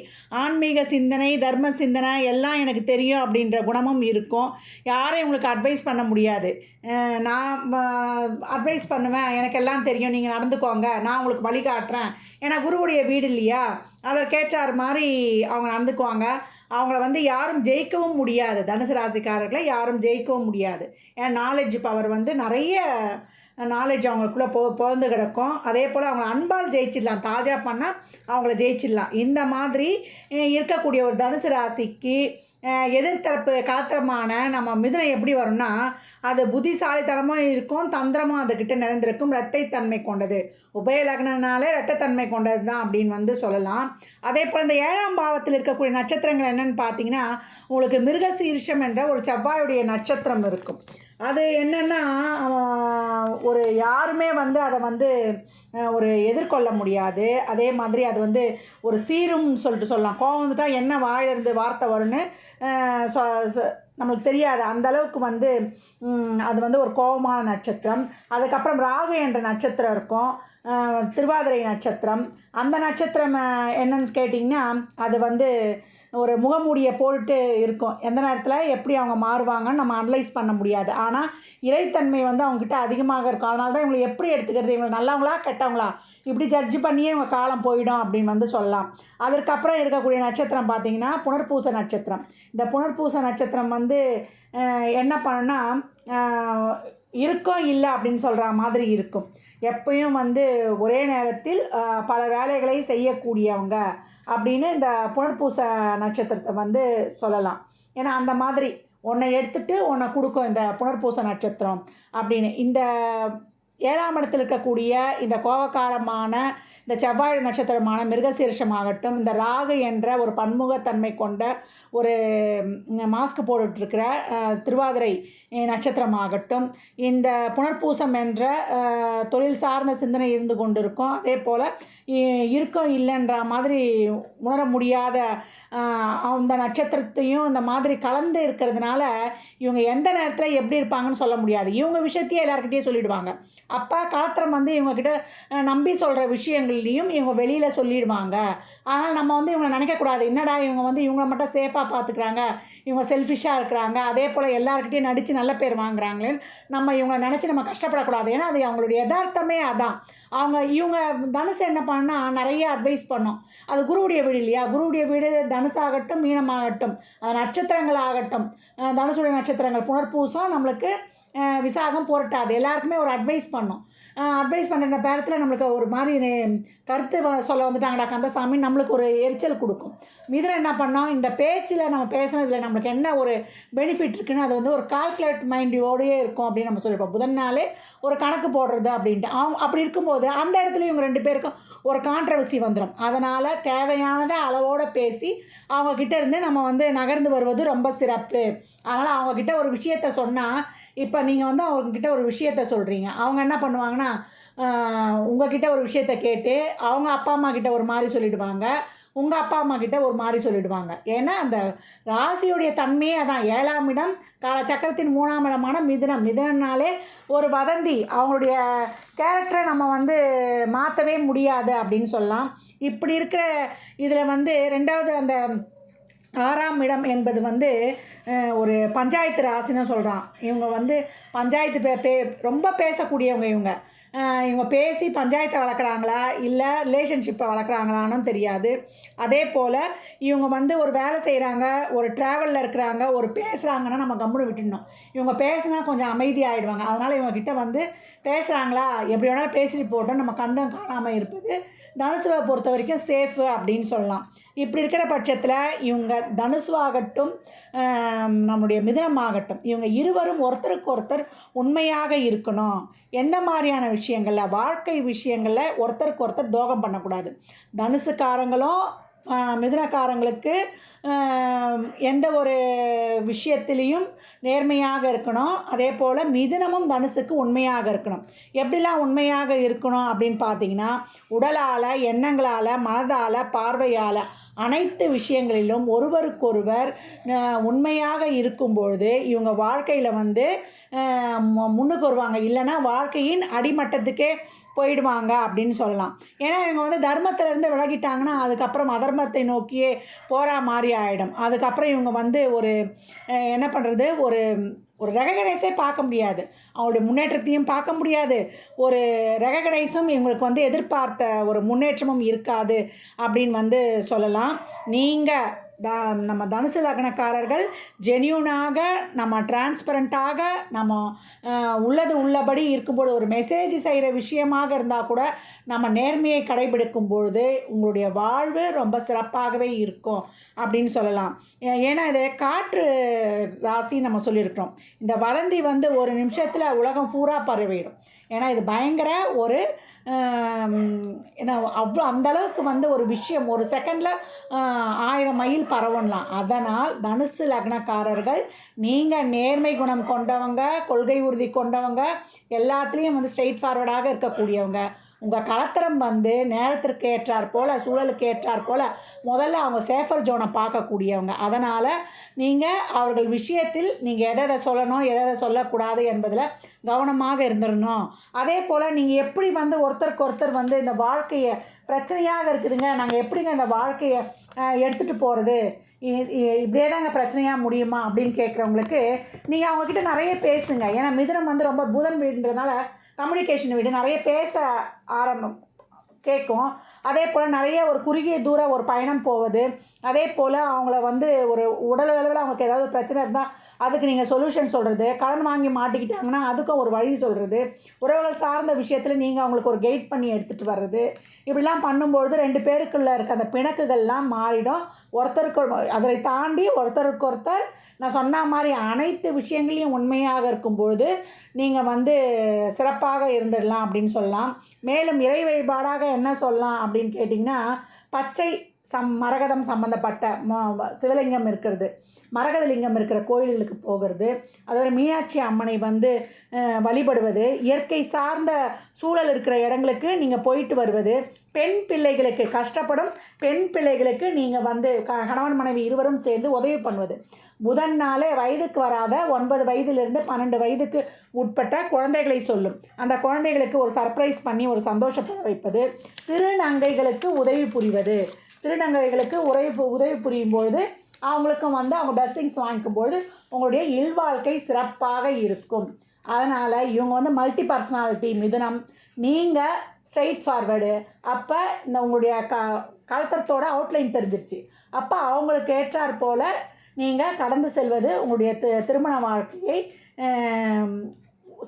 ஆன்மீக சிந்தனை, தர்ம சிந்தனை எல்லாம் எனக்கு தெரியும் அப்படின்ற குணமும் இருக்கும். யாரையும் உங்களுக்கு அட்வைஸ் பண்ண முடியாது. நான் அட்வைஸ் பண்ணுவேன், எனக்கு எல்லாம் தெரியும், நீங்கள் நடந்துக்கோங்க, நான் உங்களுக்கு வழி காட்டுறேன். ஏன்னா குருவுடைய வீடு இல்லையா? அதற்கேற்றார் மாதிரி அவங்க நடந்துக்குவாங்க. அவங்கள வந்து யாரும் ஜெயிக்கவும் முடியாது. தனுசு ராசிக்காரர்களை யாரும் ஜெயிக்கவும் முடியாது. ஏன்னா நாலேட்ஜ் பவர் வந்து நிறைய நாலேஜ் அவங்களுக்குள்ளே புகுந்து கிடக்கும். அதே போல் அவங்க அன்பால் ஜெயிச்சிடலாம். தாஜா பண்ணால் அவங்கள ஜெயிச்சிடலாம். இந்த மாதிரி இருக்கக்கூடிய ஒரு தனுசு ராசிக்கு எதிர்த்தரப்பு காத்திரமான நம்ம மிதுனம் எப்படி வரும்னா, அது புத்திசாலித்தனமும் இருக்கும், தந்திரமும் அதுக்கிட்ட நிறைந்திருக்கும். இரட்டைத்தன்மை கொண்டது. உபய லக்னனாலே இரட்டைத்தன்மை கொண்டது தான் அப்படின்னு வந்து சொல்லலாம். அதே போல் இந்த 7ஆம் பாவத்தில் இருக்கக்கூடிய நட்சத்திரங்கள் என்னென்னு பார்த்தீங்கன்னா, உங்களுக்கு மிருகசீரிஷம் என்ற ஒரு செவ்வாயுடைய நட்சத்திரம் இருக்கும். அது என்னென்னா, ஒரு யாருமே வந்து அதை வந்து ஒரு எதிர்கொள்ள முடியாது. அதே மாதிரி அது வந்து ஒரு சீரும்னு சொல்லிட்டு சொல்லலாம். கோவம் வந்துட்டால் என்ன வாயிலிருந்து வார்த்தை வரும்னு நம்மளுக்கு தெரியாது. அந்தளவுக்கு வந்து அது வந்து ஒரு கோபமான நட்சத்திரம். அதுக்கப்புறம் ராகு என்ற நட்சத்திரம் இருக்கும். திருவாதிரை நட்சத்திரம். அந்த நட்சத்திரம் என்னன்னு கேட்டிங்கன்னா, அது வந்து ஒரு முகமூடியை போட்டு இருக்கும். எந்த நேரத்தில் எப்படி அவங்க மாறுவாங்கன்னு நம்ம அனலைஸ் பண்ண முடியாது. ஆனால் இறைத்தன்மை வந்து அவங்ககிட்ட அதிகமாக இருக்கும். அதனால தான் இவங்களை எப்படி எடுத்துக்கிறது, இவங்க நல்லவங்களா கெட்டவங்களா இப்படி ஜட்ஜ் பண்ணியே இவங்க காலம் போயிடும் அப்படின்னு வந்து சொல்லலாம். அதற்கப்புறம் இருக்கக்கூடிய நட்சத்திரம் பார்த்திங்கன்னா புனர்பூச நட்சத்திரம். இந்த புனர்பூச நட்சத்திரம் வந்து என்ன பண்ணுன்னா, இருக்கும் இல்லை அப்படின்னு சொல்கிற மாதிரி இருக்கும். எப்பயும் வந்து ஒரே நேரத்தில் பல வேலைகளை செய்யக்கூடியவங்க அப்படின்னு இந்த புனர்பூச நட்சத்திரத்தை வந்து சொல்லலாம். ஏன்னா அந்த மாதிரி ஒன்றை எடுத்துகிட்டு ஒன்றை கொடுக்கும் இந்த புனர்பூச நட்சத்திரம் அப்படின்னு. இந்த 7ஆம் இடத்தில் இருக்கக்கூடிய இந்த கோபக்காரமான இந்த செவ்வாய் நட்சத்திரமான மிருகசீரிஷமாகட்டும், இந்த ராகு என்ற ஒரு பன்முகத்தன்மை கொண்ட ஒரு மாஸ்க் போட்டுட்ருக்கிற திருவாதிரை நட்சத்திரமாகட்டும், இந்த புனர்பூசம் என்ற தொழில் சார்ந்த சிந்தனை இருந்து கொண்டிருக்கும். அதே போல் இருக்கும் இல்லைன்ற மாதிரி உணர முடியாத அந்த நட்சத்திரத்தையும் இந்த மாதிரி கலந்து இருக்கிறதுனால இவங்க எந்த நேரத்தில் எப்படி இருப்பாங்கன்னு சொல்ல முடியாது. இவங்க விஷயத்தையே எல்லாருக்கிட்டையும் சொல்லிவிடுவாங்க. அப்போ காத்திரம் வந்து இவங்கக்கிட்ட நம்பி சொல்கிற விஷயங்கள்லேயும் இவங்க வெளியில் சொல்லிடுவாங்க. அதனால் நம்ம வந்து இவங்களை நினைக்கக்கூடாது, என்னடா இவங்க வந்து இவங்கள மட்டும் சேஃபாக பார்த்துக்கிறாங்க, இவங்க செல்ஃபிஷாக இருக்கிறாங்க, அதே போல் எல்லாருக்கிட்டையும் நடித்து நல்ல பேர் வாங்குறாங்களேன்னு நம்ம இவங்களை நினச்சி நம்ம கஷ்டப்படக்கூடாது. ஏன்னா அது அவங்களுடைய யதார்த்தமே அதான். இவங்க தனுசு என்ன பண்ணா நிறைய அட்வைஸ் பண்ணோம். அது குருவுடைய வீடு இல்லையா? குருவுடைய வீடு தனுசாகட்டும், மீனமாகட்டும், நட்சத்திரங்களாகட்டும், தனுசுடைய நட்சத்திரங்கள் புனர்பூசம், நம்மளுக்கு விசாகம், புரட்டாது, எல்லாருக்குமே ஒரு அட்வைஸ் பண்ணோம். அட்வைஸ் பண்ணுற நேரத்தில் நம்மளுக்கு ஒரு மாதிரி கருத்து சொல்ல வந்துட்டாங்கடா கந்தசாமி, நம்மளுக்கு ஒரு எரிச்சல் கொடுக்கும். மிதுனம் என்ன பண்ணோம், இந்த பேச்சில் நம்ம பேசுனதில் நம்மளுக்கு என்ன ஒரு பெனிஃபிட் இருக்குன்னு அது வந்து ஒரு கால்குலேட் மைண்டோடையே இருக்கும் அப்படின்னு நம்ம சொல்லியிருப்போம். புதன்னாலே ஒரு கணக்கு போடுறது அப்படின்ட்டு அப்படி இருக்கும்போது அந்த இடத்துல இவங்க 2 பேருக்கும் ஒரு கான்ட்ரவர்சி வந்துடும். அதனால் தேவையானதை அளவோடு பேசி அவங்கக்கிட்ட இருந்து நம்ம வந்து நகர்ந்து வருவது ரொம்ப சிறப்பு. அதனால் அவங்கக்கிட்ட ஒரு விஷயத்த சொன்னால், இப்போ நீங்கள் வந்து அவங்கக்கிட்ட ஒரு விஷயத்த சொல்கிறீங்க, அவங்க என்ன பண்ணுவாங்கன்னா, உங்ககிட்ட ஒரு விஷயத்த கேட்டு அவங்க அப்பா அம்மா கிட்ட ஒரு மாதிரி சொல்லிடுவாங்க, உங்கள் அப்பா அம்மா கிட்ட ஒரு மாதிரி சொல்லிடுவாங்க. ஏன்னா அந்த ராசியுடைய தன்மையே அதான். 7ஆம் இடம் காலச்சக்கரத்தின் 3ஆம் இடமான மிதுனம். மிதுனம்னாலே ஒரு வதந்தி. அவங்களுடைய கேரக்டரை நம்ம வந்து மாற்றவே முடியாது அப்படின்னு சொல்லலாம். இப்படி இருக்கிற இதில் வந்து 2வது அந்த 6ஆம் இடம் என்பது வந்து ஒரு பஞ்சாயத்து ராசின்னு சொல்கிறான். இவங்க வந்து பஞ்சாயத்து ரொம்ப பேசக்கூடியவங்க இவங்க. இவங்க பேசி பஞ்சாயத்தை வளர்க்குறாங்களா இல்லை ரிலேஷன்ஷிப்பை வளர்க்குறாங்களான்னு தெரியாது. அதே போல் இவங்க வந்து ஒரு வேலை செய்கிறாங்க, ஒரு ட்ராவலில் இருக்கிறாங்க, ஒரு பேசுகிறாங்கன்னா நம்ம கம்முன்னு விட்டுடணும். இவங்க பேசினா கொஞ்சம் அமைதியாகிடுவாங்க. அதனால் இவங்கக்கிட்ட வந்து பேசுகிறாங்களா, எப்படி வேணாலும் பேசிட்டு போட்டோம், நம்ம கண்டும் காணாமல் இருப்பது தனுசுவை பொறுத்த வரைக்கும் சேஃபு அப்படின்னு சொல்லலாம். இப்படி இருக்கிற பட்சத்தில் இவங்க தனுசுவாகட்டும் நம்முடைய மிதுனமாகட்டும், இவங்க இருவரும் ஒருத்தருக்கு ஒருத்தர் உண்மையாக இருக்கணும். எந்த மாதிரியான விஷயங்களில், வாழ்க்கை விஷயங்களில் ஒருத்தருக்கு ஒருத்தர் துரோகம் பண்ணக்கூடாது. தனுசுக்காரங்களும் மிதுனக்காரங்களுக்கு எந்த ஒரு விஷயத்திலையும் நேர்மையாக இருக்கணும். அதே போல் மிதுனமும் தனுசுக்கு உண்மையாக இருக்கணும். எப்படிலாம் உண்மையாக இருக்கணும் அப்படின்னு பார்த்தீங்கன்னா, உடலால், எண்ணங்களால், மனதால், பார்வையால் அனைத்து விஷயங்களிலும் ஒருவருக்கொருவர் உண்மையாக இருக்கும்பொழுது இவங்க வாழ்க்கையில் வந்து முன்னுக்கு வருவாங்க. இல்லைன்னா வாழ்க்கையின் அடிமட்டத்துக்கே போயிடுவாங்க அப்படின்னு சொல்லலாம். ஏன்னா இவங்க வந்து தர்மத்திலேருந்து விலகிட்டாங்கன்னா அதுக்கப்புறம் அதர்மத்தை நோக்கியே போகிற மாதிரி ஆகிடும். அதுக்கப்புறம் இவங்க வந்து ஒரு என்ன பண்ணுறது, ஒரு ஒரு ரெகக்னைஸே பார்க்க முடியாது. அவங்களுடைய முன்னேற்றத்தையும் பார்க்க முடியாது. ஒரு ரெகக்னைஸும் இவங்களுக்கு வந்து எதிர்பார்த்த ஒரு முன்னேற்றமும் இருக்காது அப்படின்னு வந்து சொல்லலாம். நீங்கள் நம்ம தனுசு லக்னக்காரர்கள் ஜென்யூனாக, நம்ம டிரான்ஸ்பரண்ட்டாக, நம்ம உள்ளது உள்ளபடி இருக்கும்போது, ஒரு மெசேஜ் செய்கிற விஷயமாக இருந்தால் கூட நம்ம நேர்மையை கடைபிடிக்கும் பொழுது உங்களுடைய வாழ்வு ரொம்ப சிறப்பாகவே இருக்கும் அப்படின்னு சொல்லலாம். ஏன்னா இது காற்று ராசி நம்ம சொல்லியிருக்கிறோம். இந்த வதந்தி வந்து ஒரு நிமிஷத்தில் உலகம் பூரா பரவிடும். ஏன்னா இது பயங்கர ஒரு ஏன்னா அவ்வளோ அந்தளவுக்கு வந்து ஒரு விஷயம் ஒரு செகண்டில் 1000 மைல் பரவலாம். அதனால் தனுசு லக்னக்காரர்கள் நீங்கள் நேர்மை குணம் கொண்டவங்க, கொள்கை உறுதி கொண்டவங்க, எல்லாத்துலேயும் வந்து ஸ்ட்ரெயிட் ஃபார்வர்டாக இருக்கக்கூடியவங்க. உங்கள் கலத்திரம் வந்து நேரத்திற்கு ஏற்றாற் போல், சூழலுக்கு ஏற்றாற் போல் முதல்ல அவங்க சேஃபர் ஜோனை பார்க்கக்கூடியவங்க. அதனால் நீங்கள் அவர்கள் விஷயத்தில் நீங்கள் எதை சொல்லணும், எதை சொல்லக்கூடாது என்பதில் கவனமாக இருந்துடணும். அதே போல் நீங்கள் எப்படி வந்து ஒருத்தருக்கு ஒருத்தர் வந்து இந்த வாழ்க்கையை பிரச்சனையாக இருக்குதுங்க, நாங்கள் எப்படிங்க இந்த வாழ்க்கையை எடுத்துகிட்டு போகிறது, இப்படியே தாங்க பிரச்சனையாக முடியுமா அப்படின்னு கேட்குறவங்களுக்கு நீங்கள் அவங்கக்கிட்ட நிறைய பேசுங்க. ஏன்னா மிதுனம் வந்து ரொம்ப புதன் வீடுன்றதுனால கம்யூனிகேஷன் வீடு, நிறைய பேச கேட்கும். அதே போல் நிறைய ஒரு குறுகிய தூரம் ஒரு பயணம் போவது, அதே போல் அவங்கள வந்து ஒரு உடல் அளவில் அவங்களுக்கு ஏதாவது பிரச்சனை இருந்தால் அதுக்கு நீங்கள் சொல்யூஷன் சொல்கிறது, கடன் வாங்கி மாட்டிக்கிட்டாங்கன்னா அதுக்கும் ஒரு வழி சொல்கிறது, உறவுகள் சார்ந்த விஷயத்தில் நீங்கள் அவங்களுக்கு ஒரு கைட் பண்ணி எடுத்துகிட்டு வர்றது, இப்படிலாம் பண்ணும்பொழுது 2 பேருக்குள்ளே இருக்க அந்த பிணக்குகள்லாம் மாறிடும். ஒருத்தருக்கு அதை தாண்டி ஒருத்தருக்கு ஒருத்தர் நான் சொன்ன மாதிரி அனைத்து விஷயங்களையும் உண்மையாக இருக்கும்பொழுது நீங்கள் வந்து சிறப்பாக இருந்துடலாம் அப்படின்னு சொல்லலாம். மேலும் இறை வழிபாடாக என்ன சொல்லலாம் அப்படின்னு கேட்டிங்கன்னா, பச்சை மரகதம் சம்மந்தப்பட்ட சிவலிங்கம் இருக்கிறது, மரகத லிங்கம் இருக்கிற கோயில்களுக்கு போகிறது, அதோட மீனாட்சி அம்மனை வந்து வழிபடுவது, இயற்கை சார்ந்த சூழல் இருக்கிற இடங்களுக்கு நீங்கள் போயிட்டு வருவது, பெண் பிள்ளைகளுக்கு கஷ்டப்படும் பெண் பிள்ளைகளுக்கு நீங்கள் வந்து கணவன் மனைவி இருவரும் சேர்ந்து உதவி பண்ணுவது, புதன்னாலே வயதுக்கு வராத 9 வயதிலிருந்து 12 வயதுக்கு உட்பட்ட குழந்தைகளை சொல்லும். அந்த குழந்தைகளுக்கு ஒரு சர்ப்ரைஸ் பண்ணி ஒரு சந்தோஷப்பட வைப்பது, திருநங்கைகளுக்கு உதவி புரிவது, திருநங்கைகளுக்கு உதவி புரியும் பொழுது அவங்களுக்கும் வந்து அவங்க பிளஸ்ஸிங்ஸ் வாங்கிக்கும்பொழுது உங்களுடைய இல்வாழ்க்கை சிறப்பாக இருக்கும். அதனால் இவங்க வந்து மல்டி பர்சனாலிட்டி மிதுனம், நீங்கள் ஸ்ட்ரெயிட் ஃபார்வேர்டு. அப்போ இந்த உங்களுடைய கலத்தரத்தோட அவுட்லைன் தெரிஞ்சிருச்சு. அப்போ அவங்களுக்கு ஏற்றாற் போல் நீங்கள் கடந்து செல்வது உங்களுடைய திருமண வாழ்க்கையை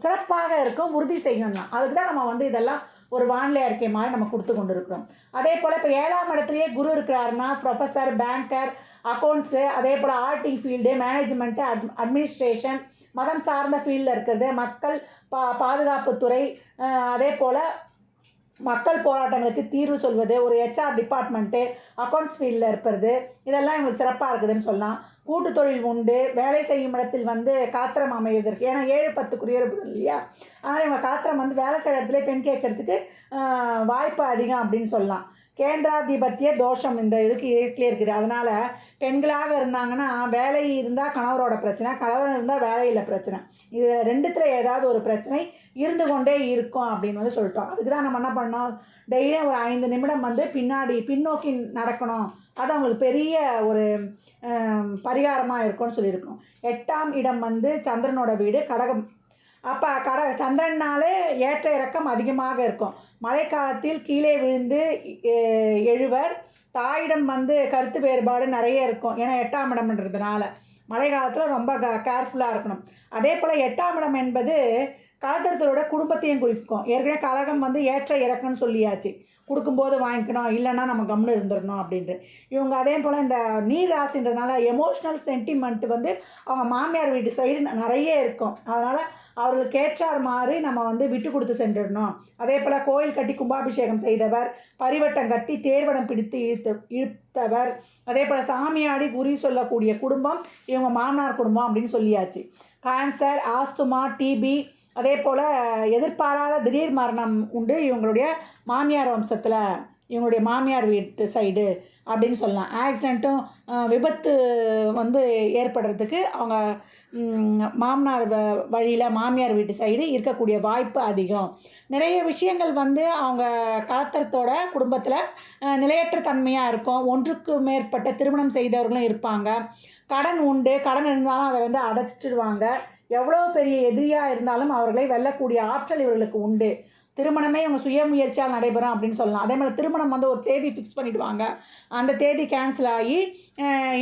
சிறப்பாக இருக்கும், உறுதி செய்யணும். அதுக்கு தான் நம்ம வந்து இதெல்லாம் ஒரு வானிலை அறிக்கை மாதிரி நம்ம கொடுத்து கொண்டு இருக்கிறோம். அதே போல் இப்போ 7ஆம் இடத்துலையே குரு இருக்கிறாருன்னா ப்ரொஃபஸர், பேங்கர், அக்கௌண்ட்ஸு, அதே போல் ஆர்டிங் ஃபீல்டு, மேனேஜ்மெண்ட்டு, அட்மினிஸ்ட்ரேஷன், மதம் சார்ந்த ஃபீல்டில் இருக்கிறது, மக்கள் பாதுகாப்புத்துறை, அதே போல் மக்கள் போராட்டங்களுக்கு தீர்வு சொல்வது, ஒரு ஹெச்ஆர் டிபார்ட்மெண்ட்டு, அக்கவுண்ட்ஸ் ஃபீல்டில் இருப்பது, இதெல்லாம் இவங்களுக்கு சிறப்பாக இருக்குதுன்னு சொல்லலாம். கூட்டு தொழில் உண்டு, வேலை செய்யும் இடத்தில் வந்து காத்திரம் அமைவதற்கு, ஏன்னா 7-10 இல்லையா, ஆனால் இவங்க காத்திரம் வந்து வேலை செய்கிற இடத்துல பெண் கேட்கறதுக்கு வாய்ப்பு அதிகம் அப்படின்னு சொல்லலாம். கேந்திராதிபத்திய தோஷம் இந்த இதுக்கு இயற்கையே இருக்குது. அதனால் பெண்களாக இருந்தாங்கன்னா வேலை இருந்தால் கணவரோட பிரச்சனை, கணவர் இருந்தால் வேலையில் பிரச்சனை, இது ரெண்டுத்தில் ஏதாவது ஒரு பிரச்சனை இருந்து கொண்டே இருக்கும் அப்படின்னு வந்து சொல்லிட்டோம். அதுக்கு தான் நம்ம என்ன பண்ணோம், டெய்லியும் ஒரு 5 நிமிடம் வந்து பின்னோக்கி நடக்கணும். அது அவங்களுக்கு பெரிய ஒரு பரிகாரமாக இருக்கும்னு சொல்லியிருக்கோம். 8ஆம் இடம் வந்து சந்திரனோட வீடு கடகம். அப்போ சந்திரனாலே ஏற்ற இறக்கம் அதிகமாக இருக்கும். மழைக்காலத்தில் கீழே விழுந்து எழுவர். தாயிடம் வந்து கருத்து வேறுபாடு நிறைய இருக்கும், ஏன்னா 8ஆம் இடம்ன்றதுனால மழை காலத்தில் ரொம்ப கேர்ஃபுல்லாக இருக்கணும். அதே போல் 8ஆம் இடம் என்பது கலத்திரத்தோட குடும்பத்தையும் குறிக்கும். ஏற்கனவே கலகம் வந்து ஏற்ற இறக்கம்னு சொல்லியாச்சு, கொடுக்கும்போது வாங்கிக்கணும், இல்லைன்னா நம்ம கம்னு இருந்துடணும் அப்படின்ட்டு. இவங்க அதே போல் இந்த நீர் ராசின்றதுனால எமோஷ்னல் சென்டிமெண்ட் வந்து அவங்க மாமியார் வீட்டு சைடு நிறைய இருக்கும். அதனால் அவர்களுக்கு ஏற்றார் மாதிரி நம்ம வந்து விட்டு கொடுத்து சென்றிடணும். அதே போல் கோயில் கட்டி கும்பாபிஷேகம் செய்தவர், பரிவட்டம் கட்டி தேர்வடம் பிடித்து இழுத்தவர், அதே போல் சாமியாடி குறி சொல்லக்கூடிய குடும்பம் இவங்க மாமனார் குடும்பம் அப்படின்னு சொல்லியாச்சு. கேன்சர், ஆஸ்துமா, டிபி, அதே போல் எதிர்பாராத திடீர் மரணம் உண்டு இவங்களுடைய மாமியார் வம்சத்தில், இவங்களுடைய மாமியார் வீட்டு சைடு அப்படின்னு சொல்லலாம். ஆக்சிடெண்ட்டும் விபத்து வந்து ஏற்படுறதுக்கு அவங்க மாமனார் வழியில் மாமியார் வீட்டு சைடு இருக்கக்கூடிய வாய்ப்பு அதிகம். நிறைய விஷயங்கள் வந்து அவங்க கலத்திரத்தோட குடும்பத்தில் நிலையற்ற தன்மையாக இருக்கும். ஒன்றுக்கு மேற்பட்ட திருமணம் செய்தவர்களும் இருப்பாங்க. கடன் உண்டு, கடன் இருந்தாலும் அதை வந்து அடைச்சிடுவாங்க. எவ்வளோ பெரிய எதிரியாக இருந்தாலும் அவர்களை வெல்லக்கூடிய ஆற்றல் இவர்களுக்கு உண்டு. திருமணமே இவங்க சுய முயற்சியால் நடைபெறும் அப்படின்னு சொல்லலாம். அதே மாதிரி திருமணம் வந்து ஒரு தேதி ஃபிக்ஸ் பண்ணிவிடுவாங்க, அந்த தேதி கேன்சல் ஆகி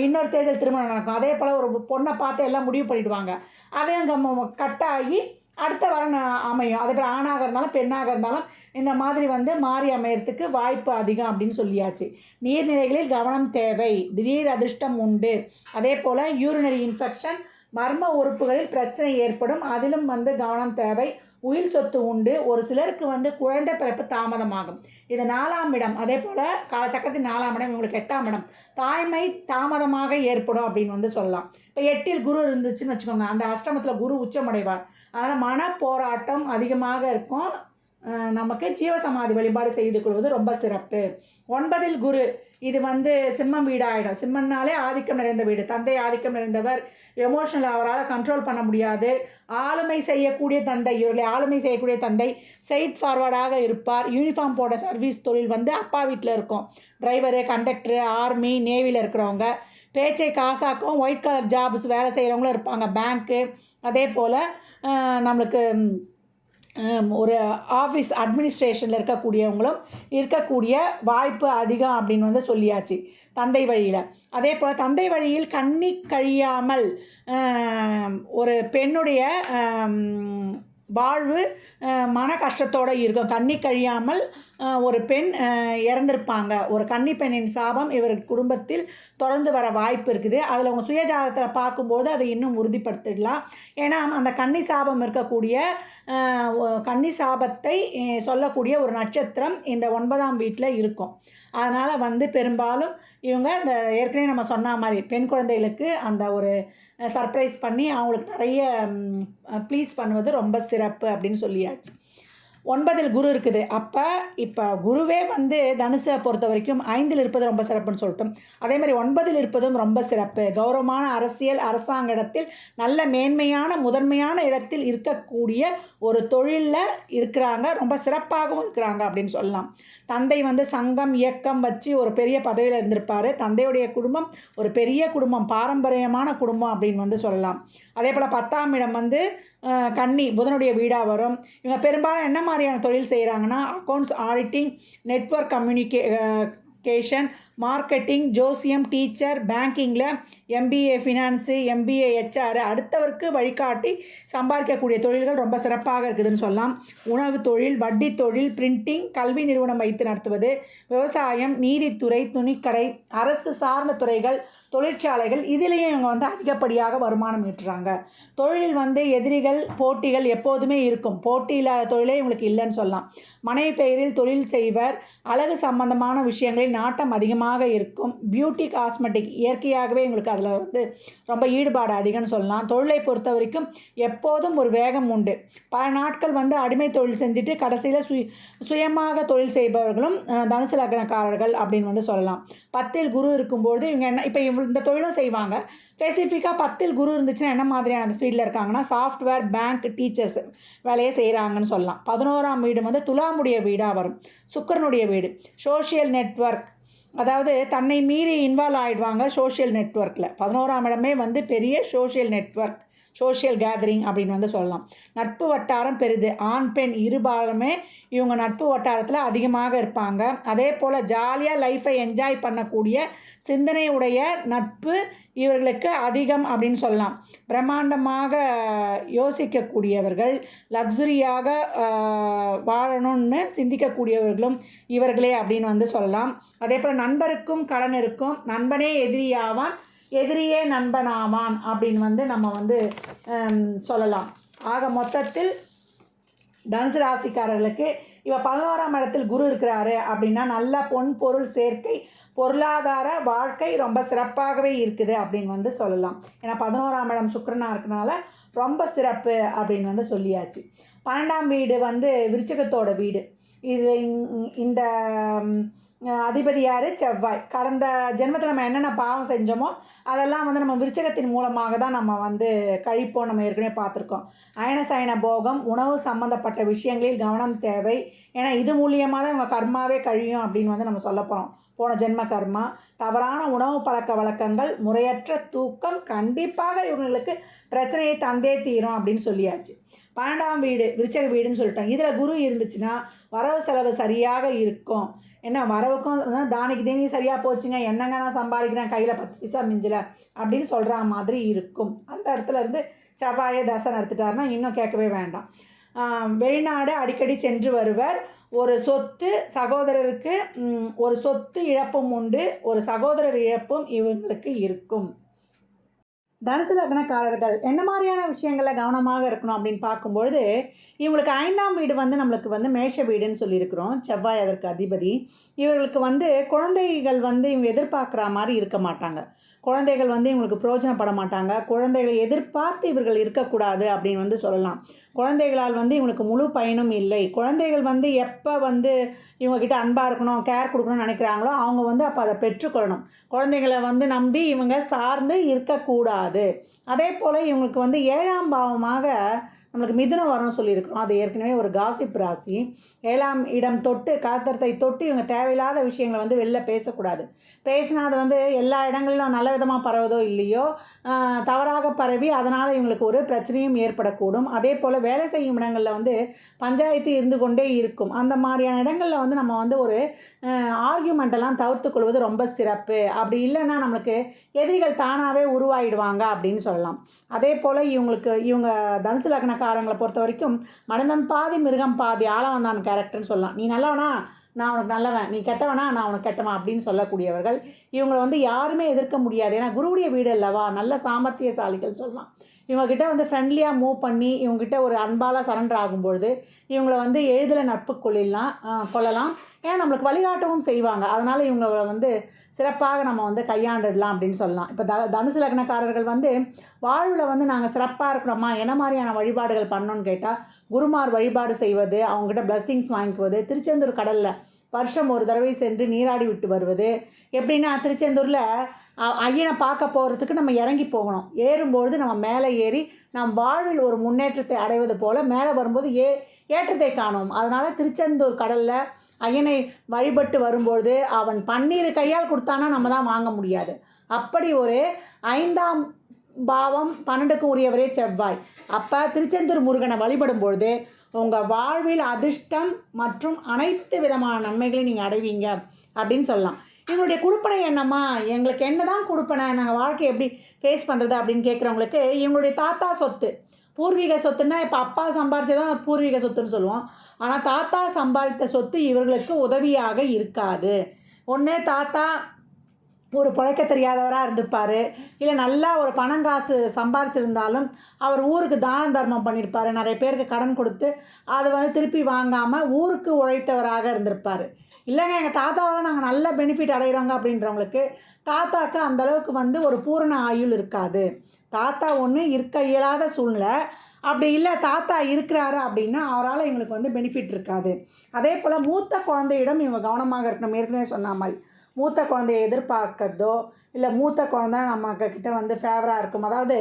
இன்னொரு தேதியில் திருமணம் நடக்கும். அதே போல் ஒரு பொண்ணை பார்த்து எல்லாம் முடிவு பண்ணிவிடுவாங்க, அதே அங்கே கட்டாகி அடுத்த வரன் அமையும். அதே போல் ஆணாக இருந்தாலும் பெண்ணாக இருந்தாலும் இந்த மாதிரி வந்து மாறி அமையறதுக்கு வாய்ப்பு அதிகம் அப்படின்னு சொல்லியாச்சு. நீர்நிலைகளில் கவனம் தேவை, திடீர் அதிர்ஷ்டம் உண்டு. அதே போல் யூரினரி இன்ஃபெக்ஷன், மர்ம உறுப்புகளில் பிரச்சனை ஏற்படும், அதிலும் வந்து கவனம் தேவை. உயிர் சொத்து உண்டு. ஒரு சிலருக்கு வந்து குழந்தை பிறப்பு தாமதமாகும். இது 4ஆம் இடம். அதே போல் காலச்சக்கரத்தின் 4ஆம் இடம் இவங்களுக்கு 8ஆம் இடம். தாய்மை தாமதமாக ஏற்படும் அப்படின்னு வந்து சொல்லலாம். இப்போ 8இல் குரு இருந்துச்சுன்னு வச்சுக்கோங்க, அந்த அஷ்டமத்தில் குரு உச்சமடைவார். அதனால் மன போராட்டம் அதிகமாக இருக்கும். நமக்கு ஜீவசமாதி வழிபாடு செய்து கொள்வது ரொம்ப சிறப்பு. 9இல் குரு, இது வந்து சிம்மம் வீடாயிடும். சிம்மன்னாலே ஆதிக்கம் நிறைந்த வீடு, தந்தை ஆதிக்கம் நிறைந்தவர், எமோஷனல் அவரால் கண்ட்ரோல் பண்ண முடியாது. ஆளுமை செய்யக்கூடிய தந்தை, இவர்களை ஆளுமை செய்யக்கூடிய தந்தை ஸ்ட்ரெயிட் ஃபார்வர்டாக இருப்பார். யூனிஃபார்ம் போட சர்வீஸ் தொழில் வந்து அப்பா வீட்டில் இருக்கும். டிரைவரு, கண்டக்டரு, ஆர்மி, நேவியில் இருக்கிறவங்க. பேச்சை காசாக்கும் ஒயிட் கலர் ஜாப்ஸ் வேலை செய்கிறவங்களும் இருப்பாங்க, பேங்க்கு. அதே போல் நம்மளுக்கு ஒரு ஆஃபீஸ் அட்மினிஸ்ட்ரேஷனில் இருக்கக்கூடிய வாய்ப்பு அதிகம் அப்படின்னு வந்து சொல்லியாச்சு தந்தை வழியில். அதே போல் தந்தை வழியில் கண்ணி கழியாமல் ஒரு பெண்ணுடைய வாழ்வு மன கஷ்டத்தோடு இருக்கும். கண்ணி கழியாமல் ஒரு பெண் இறந்திருப்பாங்க. ஒரு கன்னி பெண்ணின் சாபம் இவர் குடும்பத்தில் தொடர்ந்து வர வாய்ப்பு இருக்குது. அதில் அவங்க சுயஜாதகத்தில் பார்க்கும்போது அதை இன்னும் உறுதிப்படுத்திடலாம். ஏன்னா அந்த கன்னி சாபம் இருக்கக்கூடிய கன்னி சாபத்தை சொல்லக்கூடிய ஒரு நட்சத்திரம் இந்த 9ஆம் வீட்டில் இருக்கும். அதனால் வந்து பெரும்பாலும் இவங்க இந்த ஏற்கனவே நம்ம சொன்ன மாதிரி பெண் குழந்தைகளுக்கு அந்த ஒரு சர்ப்ரைஸ் பண்ணி அவங்களுக்கு நிறைய ப்ளீஸ் பண்ணுவது ரொம்ப சிறப்பு அப்படின்னு சொல்லியாச்சு. 9இல் குரு இருக்குது. இப்போ குருவே வந்து தனுசை பொறுத்த வரைக்கும் 5இல் இருப்பது ரொம்ப சிறப்புன்னு சொல்லிட்டோம். அதே மாதிரி 9இல் இருப்பதும் ரொம்ப சிறப்பு. கௌரவமான அரசியல், அரசாங்க இடத்தில் நல்ல மேன்மையான முதன்மையான இடத்தில் இருக்கக்கூடிய ஒரு தொழிலில் இருக்கிறாங்க, ரொம்ப சிறப்பாகவும் இருக்கிறாங்க அப்படின்னு சொல்லலாம். தந்தை வந்து சங்கம் இயக்கம் வச்சு ஒரு பெரிய பதவியில் இருந்திருப்பார். தந்தையுடைய குடும்பம் ஒரு பெரிய குடும்பம், பாரம்பரியமான குடும்பம் அப்படின்னு வந்து சொல்லலாம். அதே போல் 10ஆம் இடம் வந்து கன்னி, புதனுடைய வீடாக வரும். இவங்க பெரும்பாலும் என்ன மாதிரியான தொழில் செய்கிறாங்கன்னா accounts, auditing, network communication, marketing, ஜோசியம், டீச்சர், பேங்கிங்கில் எம்பிஏ ஃபினான்ஸு, எம்பிஏ ஹெச்ஆர், அடுத்தவருக்கு வழிகாட்டி சம்பாதிக்கக்கூடிய தொழில்கள் ரொம்ப சிறப்பாக இருக்குதுன்னு சொல்லலாம். உணவு தொழில், வட்டி தொழில், பிரிண்டிங், கல்வி நிறுவனம் வைத்து நடத்துவது, விவசாயம், நீதித்துறை, துணிக்கடை, அரசு சார்ந்த துறைகள், தொழிற்சாலைகள், இதிலேயும் இவங்க வந்து அதிகப்படியாக வருமானம் ஈட்டுறாங்க. தொழிலில் வந்து எதிரிகள், போட்டிகள் எப்போதுமே இருக்கும். போட்டி இல்லாத தொழிலே இவங்களுக்கு இல்லைன்னு சொல்லலாம். மனைவி பெயரில் தொழில் செய்வர். அழகு சம்பந்தமான விஷயங்களில் நாட்டம் அதிகமாக இருக்கும். பியூட்டி, காஸ்மெட்டிக் இயற்கையாகவே இவங்களுக்கு அதில் வந்து ரொம்ப ஈடுபாடு அதிகம்னு சொல்லலாம். தொழிலை பொறுத்த வரைக்கும் எப்போதும் ஒரு வேகம் உண்டு. பல நாட்கள் வந்து அடிமை தொழில் செஞ்சுட்டு கடைசியில் சுயமாக தொழில் செய்பவர்களும் தனுசு லக்னக்காரர்கள் அப்படின்னு வந்து சொல்லலாம். 10ல் குரு இருக்கும்போது இவங்க என்ன இப்போ இந்த தொழிலும் செய்வாங்க. ஸ்பெசிஃபிக்காக 10ல் குரு இருந்துச்சுன்னா என்ன மாதிரியான அந்த ஃபீல்டில் இருக்காங்கன்னா, சாஃப்ட்வேர், பேங்க், டீச்சர்ஸ் வேலையை செய்கிறாங்கன்னு சொல்லலாம். 11ஆம் வீடு வந்து துலாமுடைய வீடாக வரும். சுக்கிரனுடைய வீடு. சோஷியல் நெட்வொர்க், அதாவது தன்னை மீறி இன்வால்வ் ஆகிடுவாங்க சோஷியல் நெட்வொர்க்கில். 11ஆம் இடமே வந்து பெரிய சோஷியல் நெட்வொர்க், சோஷியல் கேதரிங் அப்படின்னு வந்து சொல்லலாம். நட்பு வட்டாரம் பெரிது. ஆண் பெண் இருபாலுமே இவங்க நட்பு வட்டாரத்தில் அதிகமாக இருப்பாங்க. அதே போல் ஜாலியாக லைஃப்பை என்ஜாய் பண்ணக்கூடிய சிந்தனை உடைய நட்பு இவர்களுக்கு அதிகம் அப்படின்னு சொல்லலாம். பிரம்மாண்டமாக யோசிக்கக்கூடியவர்கள், லக்ஸுரியாக வாழணும்னு சிந்திக்கக்கூடியவர்களும் இவர்களே அப்படின்னு வந்து சொல்லலாம். அதே போல் நண்பருக்கும் கடனிருக்கும். நண்பனே எதிரியாவான், எதிரியே நண்பனாவான் அப்படின்னு வந்து நம்ம வந்து சொல்லலாம். ஆக மொத்தத்தில் தனுசு ராசிக்காரர்களுக்கு இப்போ 11ஆம் இடத்தில் குரு இருக்கிறாரு அப்படின்னா நல்ல பொன் பொருள் சேர்க்கை, பொருளாதார வாழ்க்கை ரொம்ப சிறப்பாகவே இருக்குது அப்படின்னு வந்து சொல்லலாம். ஏன்னா 11ஆம் இடம் சுக்கிரனாக இருக்கனால ரொம்ப சிறப்பு அப்படின்னு வந்து சொல்லியாச்சு. 12ஆம் வீடு வந்து விருச்சிகத்தோட வீடு. இது இந்த அதிபதி யார்? செவ்வாய். கடந்த ஜென்மத்தில் நம்ம என்னென்ன பாவம் செஞ்சோமோ அதெல்லாம் வந்து நம்ம விருச்சகத்தின் மூலமாக தான் நம்ம வந்து கழிப்போம். நம்ம ஏற்கனவே பார்த்துருக்கோம். அயன சயன போகம், உணவு சம்மந்தப்பட்ட விஷயங்களில் கவனம் தேவை. ஏன்னா இது மூலியமாக தான் இவங்க கர்மாவே கழியும் அப்படின்னு வந்து நம்ம சொல்ல போகிறோம். போன ஜென்ம கர்மா. தவறான உணவு பழக்க வழக்கங்கள், முறையற்ற தூக்கம் கண்டிப்பாக இவங்களுக்கு பிரச்சனையை தந்தே தீரும் அப்படின்னு சொல்லியாச்சு. 12ஆம் வீடு விருச்சக வீடுன்னு சொல்லிட்டாங்க. இதில் குரு இருந்துச்சுன்னா வரவு செலவு சரியாக இருக்கும். என்ன வரவுக்கும் தானிக்கு தேனி சரியாக போச்சுங்க, என்னங்க நான் சம்பாதிக்கிறேன், கையில் 10 பைசா மிஞ்சலை அப்படின்னு சொல்கிற மாதிரி இருக்கும். அந்த இடத்துல இருந்து செவ்வாயை தசை நடத்திட்டாருன்னா இன்னும் கேட்கவே வேண்டாம். வெளிநாடு அடிக்கடி சென்று வருவர். ஒரு சொத்து சகோதரருக்கு ஒரு சொத்து இழப்பும் உண்டு. ஒரு சகோதரர் இழப்பும் இவங்களுக்கு இருக்கும். தனுசு லக்னக்காரர்கள் என்ன மாதிரியான விஷயங்களில் கவனமாக இருக்கணும் அப்படின்னு பார்க்கும்பொழுது, இவங்களுக்கு 5ஆம் வீடு வந்து நம்மளுக்கு வந்து மேஷ வீடுன்னு சொல்லியிருக்கிறோம். செவ்வாய் அதற்கு அதிபதி. இவர்களுக்கு வந்து குழந்தைகள் வந்து இவங்க எதிர்பார்க்குற மாதிரி இருக்க மாட்டாங்க. குழந்தைகள் வந்து இவங்களுக்கு பிரயோஜனப்பட மாட்டாங்க. குழந்தைகளை எதிர்பார்த்து இவர்கள் இருக்கக்கூடாது அப்படின்னு வந்து சொல்லலாம். குழந்தைகளால் வந்து இவங்களுக்கு முழு பயனும் இல்லை. குழந்தைகள் வந்து எப்போ வந்து இவங்ககிட்ட அன்பாக இருக்கணும், கேர் கொடுக்கணும்னு நினைக்கிறாங்களோ அவங்க வந்து அப்போ அதை பெற்றுக்கொள்ளணும். குழந்தைகளை வந்து நம்பி இவங்க சார்ந்து இருக்கக்கூடாது. அதே போல் இவங்களுக்கு வந்து 7ஆம் பாவமாக நம்மளுக்கு மிதுனம் வரும்னு சொல்லியிருக்கிறோம். அது ஏற்கனவே ஒரு காசிப் ராசி. 7ஆம் இடம் தொட்டு காத்திரத்தை தொட்டு இவங்க தேவையில்லாத விஷயங்களை வந்து வெளில பேசக்கூடாது. பேசினா அது வந்து எல்லா இடங்களிலும் நல்ல விதமாக பரவுதோ இல்லையோ தவறாக பரவி அதனால் இவங்களுக்கு ஒரு பிரச்சனையும் ஏற்படக்கூடும். அதே போல் வேலை செய்யும் இடங்களில் வந்து பஞ்சாயத்து இருந்து கொண்டே இருக்கும். அந்த மாதிரியான இடங்களில் வந்து நம்ம வந்து ஒரு ஆர்கியூமெண்ட்டெல்லாம் தவிர்த்து கொள்வது ரொம்ப சிறப்பு. அப்படி இல்லைன்னா நம்மளுக்கு எதிரிகள் தானாகவே உருவாயிடுவாங்க அப்படின்னு சொல்லலாம். அதே போல் இவங்க தனுசு லக்னக்காரங்களை பொறுத்த வரைக்கும் மனிதன் பாதி மிருகம் பாதி ஆளவந்தான் கேரக்டர்னு சொல்லலாம். நீ நல்லவனா, நான் உனக்கு நல்லவன், நீ கெட்டவனா, நான் உனக்கு கெட்டவன் அப்படின்னு சொல்லக்கூடியவர்கள். இவங்களை வந்து யாருமே எதிர்க்க முடியாது. ஏன்னா குருவுடைய வீடு அல்லவா, நல்ல சாமர்த்தியசாலிகள் சொல்லலாம். இவங்ககிட்ட வந்து ஃப்ரெண்ட்லியாக மூவ் பண்ணி இவங்ககிட்ட ஒரு அன்பால் சரண்டர் ஆகும்பொழுது இவங்களை வந்து எளிதில் நட்பு கொள்ளலாம். ஏன்னா நம்மளுக்கு வழிகாட்டவும் செய்வாங்க. அதனால் இவங்களை வந்து சிறப்பாக நம்ம வந்து கையாண்டுடலாம் அப்படின்னு சொல்லலாம். இப்போ தனுசு லக்னக்காரர்கள் வந்து வாழ்வில் வந்து நாங்கள் சிறப்பாக இருக்கிறோமா, என்ன மாதிரியான வழிபாடுகள் பண்ணோன்னு கேட்டால் குருமார் வழிபாடு செய்வது, அவங்ககிட்ட பிளஸ்ஸிங்ஸ் வாங்கிக்குவது, திருச்செந்தூர் கடலில் வருஷம் ஒரு தடவை சென்று நீராடி விட்டு வருவது. எப்படின்னா திருச்செந்தூரில் ஐயனை பார்க்க போகிறதுக்கு நம்ம இறங்கி போகணும். ஏறும்பொழுது நம்ம மேலே ஏறி நம் வாழ்வில் ஒரு முன்னேற்றத்தை அடைவது போல் மேலே வரும்போது ஏற்றத்தை காணும். அதனால் திருச்செந்தூர் கடலில் ஐயனை வழிபட்டு வரும்பொழுது அவன் பன்னீர் கையால் கொடுத்தானா நம்ம தான் வாங்க முடியாது. அப்படி ஒரு 5ஆம் பாவம் 12க்கும் உரியவரே செவ்வாய். அப்போ திருச்செந்தூர் முருகனை வழிபடும் பொழுது உங்கள் வாழ்வில் அதிர்ஷ்டம் மற்றும் அனைத்து விதமான நன்மைகளையும் நீங்கள் அடைவீங்க அப்படின்னு சொல்லலாம். இவங்களுடைய கொடுப்பனை என்னம்மா, எங்களுக்கு என்ன தான் கொடுப்பனை, நாங்கள் வாழ்க்கையை எப்படி ஃபேஸ் பண்ணுறது அப்படின்னு கேட்குறவங்களுக்கு இவங்களுடைய தாத்தா சொத்து, பூர்வீக சொத்துன்னா இப்போ அப்பா சம்பாரிச்சதான் பூர்வீக சொத்துன்னு சொல்லுவோம். ஆனால் தாத்தா சம்பாதித்த சொத்து இவர்களுக்கு உதவியாக இருக்காது. ஒன்று தாத்தா ஒரு பிழைக்க தெரியாதவராக இருந்திருப்பார், இல்லை நல்லா ஒரு பணங்காசு சம்பாரிச்சிருந்தாலும் அவர் ஊருக்கு தான தர்மம் பண்ணியிருப்பார், நிறைய பேருக்கு கடன் கொடுத்து அது வந்து திருப்பி வாங்காமல் ஊருக்கு உழைத்தவராக இருந்திருப்பார். இல்லைங்க எங்கள் தாத்தாவால் நாங்கள் நல்ல பெனிஃபிட் அடைகிறோங்க அப்படின்றவங்களுக்கு தாத்தாக்கு அந்தளவுக்கு வந்து ஒரு பூரண ஆயுள் இருக்காது. தாத்தா ஒன்று இருக்க இயலாத சூழ்நிலை, அப்படி இல்லை தாத்தா இருக்கிறாரு அப்படின்னா அவரால் இவங்களுக்கு வந்து பெனிஃபிட் இருக்காது. அதே போல் மூத்த குழந்தையிடம் இவங்க கவனமாக இருக்கணும். ஏற்கனவே சொன்ன மாதிரி மூத்த குழந்தைய எதிர்பார்க்கறதோ இல்லை மூத்த குழந்தை நம்மக்கிட்ட வந்து ஃபேவராக இருக்கும். அதாவது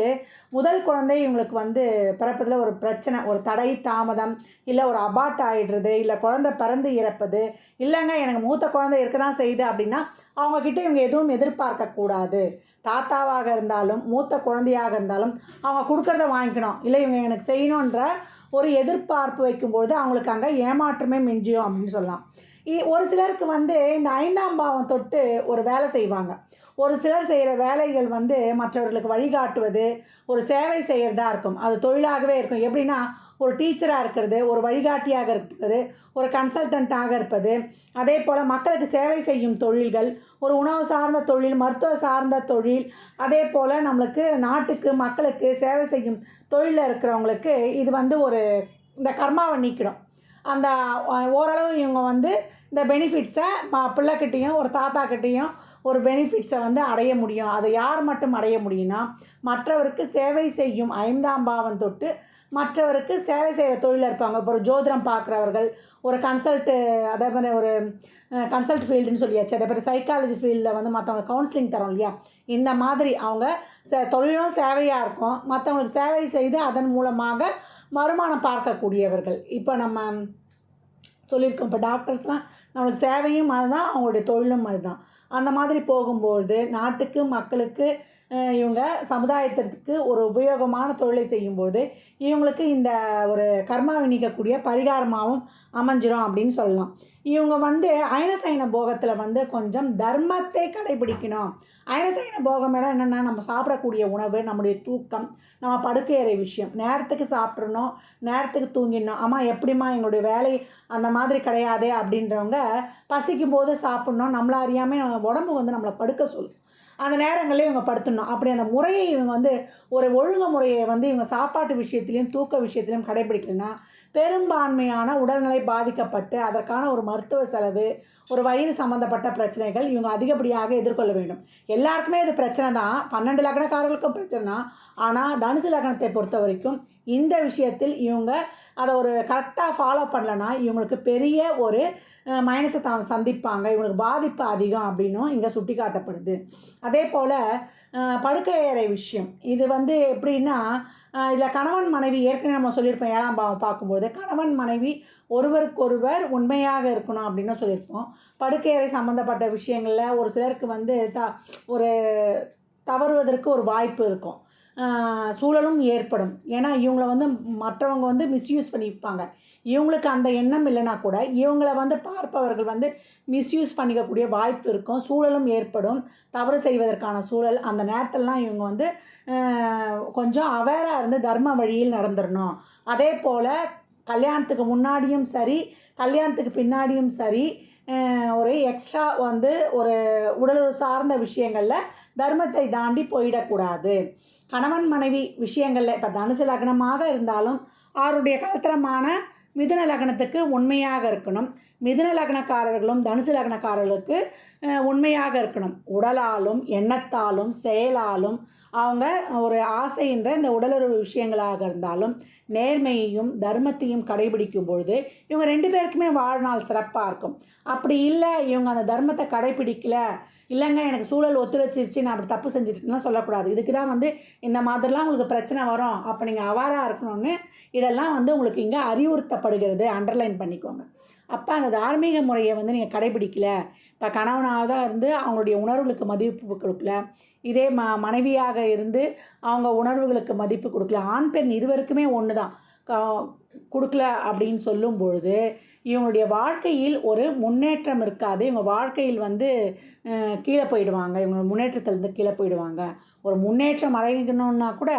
முதல் குழந்தை இவங்களுக்கு வந்து பிறப்பதில் ஒரு பிரச்சனை, ஒரு தடை தாமதம், இல்லை ஒரு அபார்ட் ஆகிடுறது, இல்லை குழந்தை பிறந்து இறப்பது, இல்லைங்க எனக்கு மூத்த குழந்தை இருக்க தான் செய்யுது அப்படின்னா அவங்கக்கிட்ட இவங்க எதுவும் எதிர்பார்க்கக்கூடாது. தாத்தாவாக இருந்தாலும் மூத்த குழந்தையாக இருந்தாலும் அவங்க கொடுக்குறத வாங்கிக்கணும், இல்லை இவங்க எனக்கு செய்யணுன்ற ஒரு எதிர்பார்ப்பு வைக்கும்பொழுது அவங்களுக்கு அங்கே ஏமாற்றமே மிஞ்சியும் அப்படின்னு சொல்லலாம். ஒரு சிலருக்கு வந்து இந்த 5ஆம் பாவம் தொட்டு ஒரு வேலை செய்வாங்க. ஒரு சிலர் செய்கிற வேலைகள் வந்து மற்றவர்களுக்கு வழிகாட்டுவது, ஒரு சேவை செய்கிறதா இருக்கும். அது தொழிலாகவே இருக்கும். எப்படின்னா ஒரு டீச்சராக இருக்கிறது, ஒரு வழிகாட்டியாக இருப்பது, ஒரு கன்சல்டண்ட்டாக இருப்பது, அதே போல் மக்களுக்கு சேவை செய்யும் தொழில்கள், ஒரு உணவு சார்ந்த தொழில், மருத்துவ சார்ந்த தொழில், அதே போல் நம்மளுக்கு நாட்டுக்கு மக்களுக்கு சேவை செய்யும் தொழிலில் இருக்கிறவங்களுக்கு இது வந்து ஒரு இந்த கர்மாவை நீக்கிடும். அந்த ஓரளவு இவங்க வந்து இந்த பெனிஃபிட்ஸை பிள்ளைக்கிட்டேயும் ஒரு தாத்தாக்கிட்டேயும் ஒரு பெனிஃபிட்ஸை வந்து அடைய முடியும். அதை யார் மட்டும் அடைய முடியும்னா மற்றவருக்கு சேவை செய்யும் 5ஆம் பாவம் தொட்டு மற்றவருக்கு சேவை செய்கிற தொழிலில் இருப்பாங்க. இப்போ ஒரு ஜோதிடம் பார்க்குறவர்கள், ஒரு அதே மாதிரி ஒரு கன்சல்ட் ஃபீல்டுன்னு சொல்லியாச்சு. அதே மாதிரி சைக்காலஜி ஃபீல்டில் வந்து மற்றவங்க கவுன்சிலிங் தரோம் இல்லையா, இந்த மாதிரி அவங்க தொழிலும் சேவையாக இருக்கும். மற்றவங்களுக்கு சேவை செய்து அதன் மூலமாக வருமானம் பார்க்கக்கூடியவர்கள். இப்போ நம்ம சொல்லியிருக்கோம், இப்போ டாக்டர்ஸ்லாம் நம்மளுக்கு சேவையும் அதுதான், அவங்களுடைய தொழிலும் அதுதான். அந்த மாதிரி போகும்போது நாட்டுக்கு மக்களுக்கு இவங்க சமுதாயத்திற்கு ஒரு உபயோகமான தொழிலை செய்யும்போது இவங்களுக்கு இந்த ஒரு கர்மாவை நீக்கக்கூடிய பரிகாரமாகவும் அமைஞ்சிரும் அப்படின்னு சொல்லலாம். இவங்க வந்து அயனசயன போகத்தில் வந்து கொஞ்சம் தர்மத்தை கடைபிடிக்கணும். அயனசயன போகம் இடம் என்னென்னா நம்ம சாப்பிடக்கூடிய உணவு, நம்முடைய தூக்கம், நம்ம படுக்கையறை விஷயம், நேரத்துக்கு சாப்பிட்றணும், நேரத்துக்கு தூங்கிடணும். ஆமாம் எப்படிம்மா எங்களுடைய வேலை அந்த மாதிரி கிடையாதே அப்படின்றவங்க பசிக்கும் போது சாப்பிட்ணும், நம்மளை அறியாமல் நம்ம உடம்பு வந்து நம்மளை படுக்க சொல்லும். அந்த நேரங்களில் இவங்க படுத்துடணும். அப்படி அந்த முறையை இவங்க வந்து ஒரு ஒழுங்கு முறையை வந்து இவங்க சாப்பாட்டு விஷயத்துலையும் தூக்க விஷயத்துலையும் கடைபிடிக்கலைன்னா பெரும்பான்மையான உடல்நிலை பாதிக்கப்பட்டு அதற்கான ஒரு மருத்துவ செலவு, ஒரு வயிறு சம்மந்தப்பட்ட பிரச்சனைகள் இவங்க அதிகப்படியாக எதிர்கொள்ள வேண்டும். எல்லாருக்குமே இது பிரச்சனை தான், 12 லக்னக்காரர்களுக்கும் பிரச்சனை தான். ஆனால் தனுசு லக்னத்தை பொறுத்த வரைக்கும் இந்த விஷயத்தில் இவங்க அதை ஒரு கரெக்டாக ஃபாலோ பண்ணலைன்னா இவங்களுக்கு பெரிய ஒரு மைனஸை சந்திப்பாங்க, இவங்களுக்கு பாதிப்பு அதிகம் அப்படின்னும் இங்கே சுட்டி காட்டப்படுது. அதே போல் படுக்கையறை விஷயம், இது வந்து எப்படின்னா இதில் கணவன் மனைவி ஏற்கனவே நம்ம சொல்லியிருப்போம் 7ஆம் பாவம் பார்க்கும்போது கணவன் மனைவி ஒருவருக்கொருவர் உண்மையாக இருக்கணும் அப்படின்னு சொல்லியிருப்போம். படுக்கையறை சம்மந்தப்பட்ட விஷயங்களில் ஒரு சிலருக்கு வந்து ஒரு தவறுவதற்கு ஒரு வாய்ப்பு இருக்கும், சூழலும் ஏற்படும். ஏன்னா இவங்களை வந்து மற்றவங்க வந்து மிஸ்யூஸ் பண்ணியிருப்பாங்க. இவங்களுக்கு அந்த எண்ணம் இல்லைனா கூட இவங்கள வந்து பார்ப்பவர்கள் வந்து மிஸ்யூஸ் பண்ணிக்கக்கூடிய வாய்ப்பு இருக்கும், சூழலும் ஏற்படும், தவறு செய்வதற்கான சூழல். அந்த நேரத்திலலாம் இவங்க வந்து கொஞ்சம் அவேராக இருந்து தர்ம வழியில் நடந்துடணும். அதே போல் கல்யாணத்துக்கு முன்னாடியும் சரி கல்யாணத்துக்கு பின்னாடியும் சரி ஒரு எக்ஸ்ட்ரா வந்து ஒரு உடலுறவு சார்ந்த விஷயங்களில் தர்மத்தை தாண்டி போயிடக்கூடாது. கணவன் மனைவி விஷயங்களில் இப்போ தனுசு லக்னமாக இருந்தாலும் அவருடைய கலத்திரமான மிதுன லக்னத்துக்கு உண்மையாக இருக்கணும். மிதுன லக்னக்காரர்களும் தனுசு லக்னக்காரர்களுக்கு உண்மையாக இருக்கணும். உடலாலும் எண்ணத்தாலும் செயலாலும் அவங்க ஒரு ஆசைன்ற இந்த உடலுறவு விஷயங்களாக இருந்தாலும் நேர்மையையும் தர்மத்தையும் கடைபிடிக்கும் பொழுது இவங்க 2 பேருக்குமே வாழ்நாள் சிறப்பாக இருக்கும். அப்படி இல்லை இவங்க அந்த தர்மத்தை கடைபிடிக்கல, இல்லைங்க எனக்கு சூழல் ஒத்துழைச்சிருச்சு நான் அப்படி தப்பு செஞ்சுட்டுலாம் சொல்லக்கூடாது. இதுக்கு தான் வந்து இந்த மாதிரிலாம் உங்களுக்கு பிரச்சனை வரும், அப்போ நீங்கள் அவாராக இருக்கணும்னு இதெல்லாம் வந்து உங்களுக்கு இங்கே அறிவுறுத்தப்படுகிறது, அண்டர்லைன் பண்ணிக்கோங்க. அப்போ அந்த தார்மீக முறையை வந்து நீங்கள் கடைபிடிக்கல, இப்போ கணவனாக தான் இருந்து அவங்களுடைய உணர்வுகளுக்கு மதிப்பு கொடுக்கல, இதே மனைவியாக இருந்து அவங்க உணர்வுகளுக்கு மதிப்பு கொடுக்கல, ஆண் பெண் இருவருக்குமே ஒன்று தான் கொடுக்கல அப்படின்னு சொல்லும் பொழுது இவங்களுடைய வாழ்க்கையில் ஒரு முன்னேற்றம் இருக்காது. இவங்க வாழ்க்கையில் வந்து கீழே போயிடுவாங்க, இவங்க முன்னேற்றத்திலேருந்து கீழே போயிடுவாங்க. ஒரு முன்னேற்றம் அடையணுன்னா கூட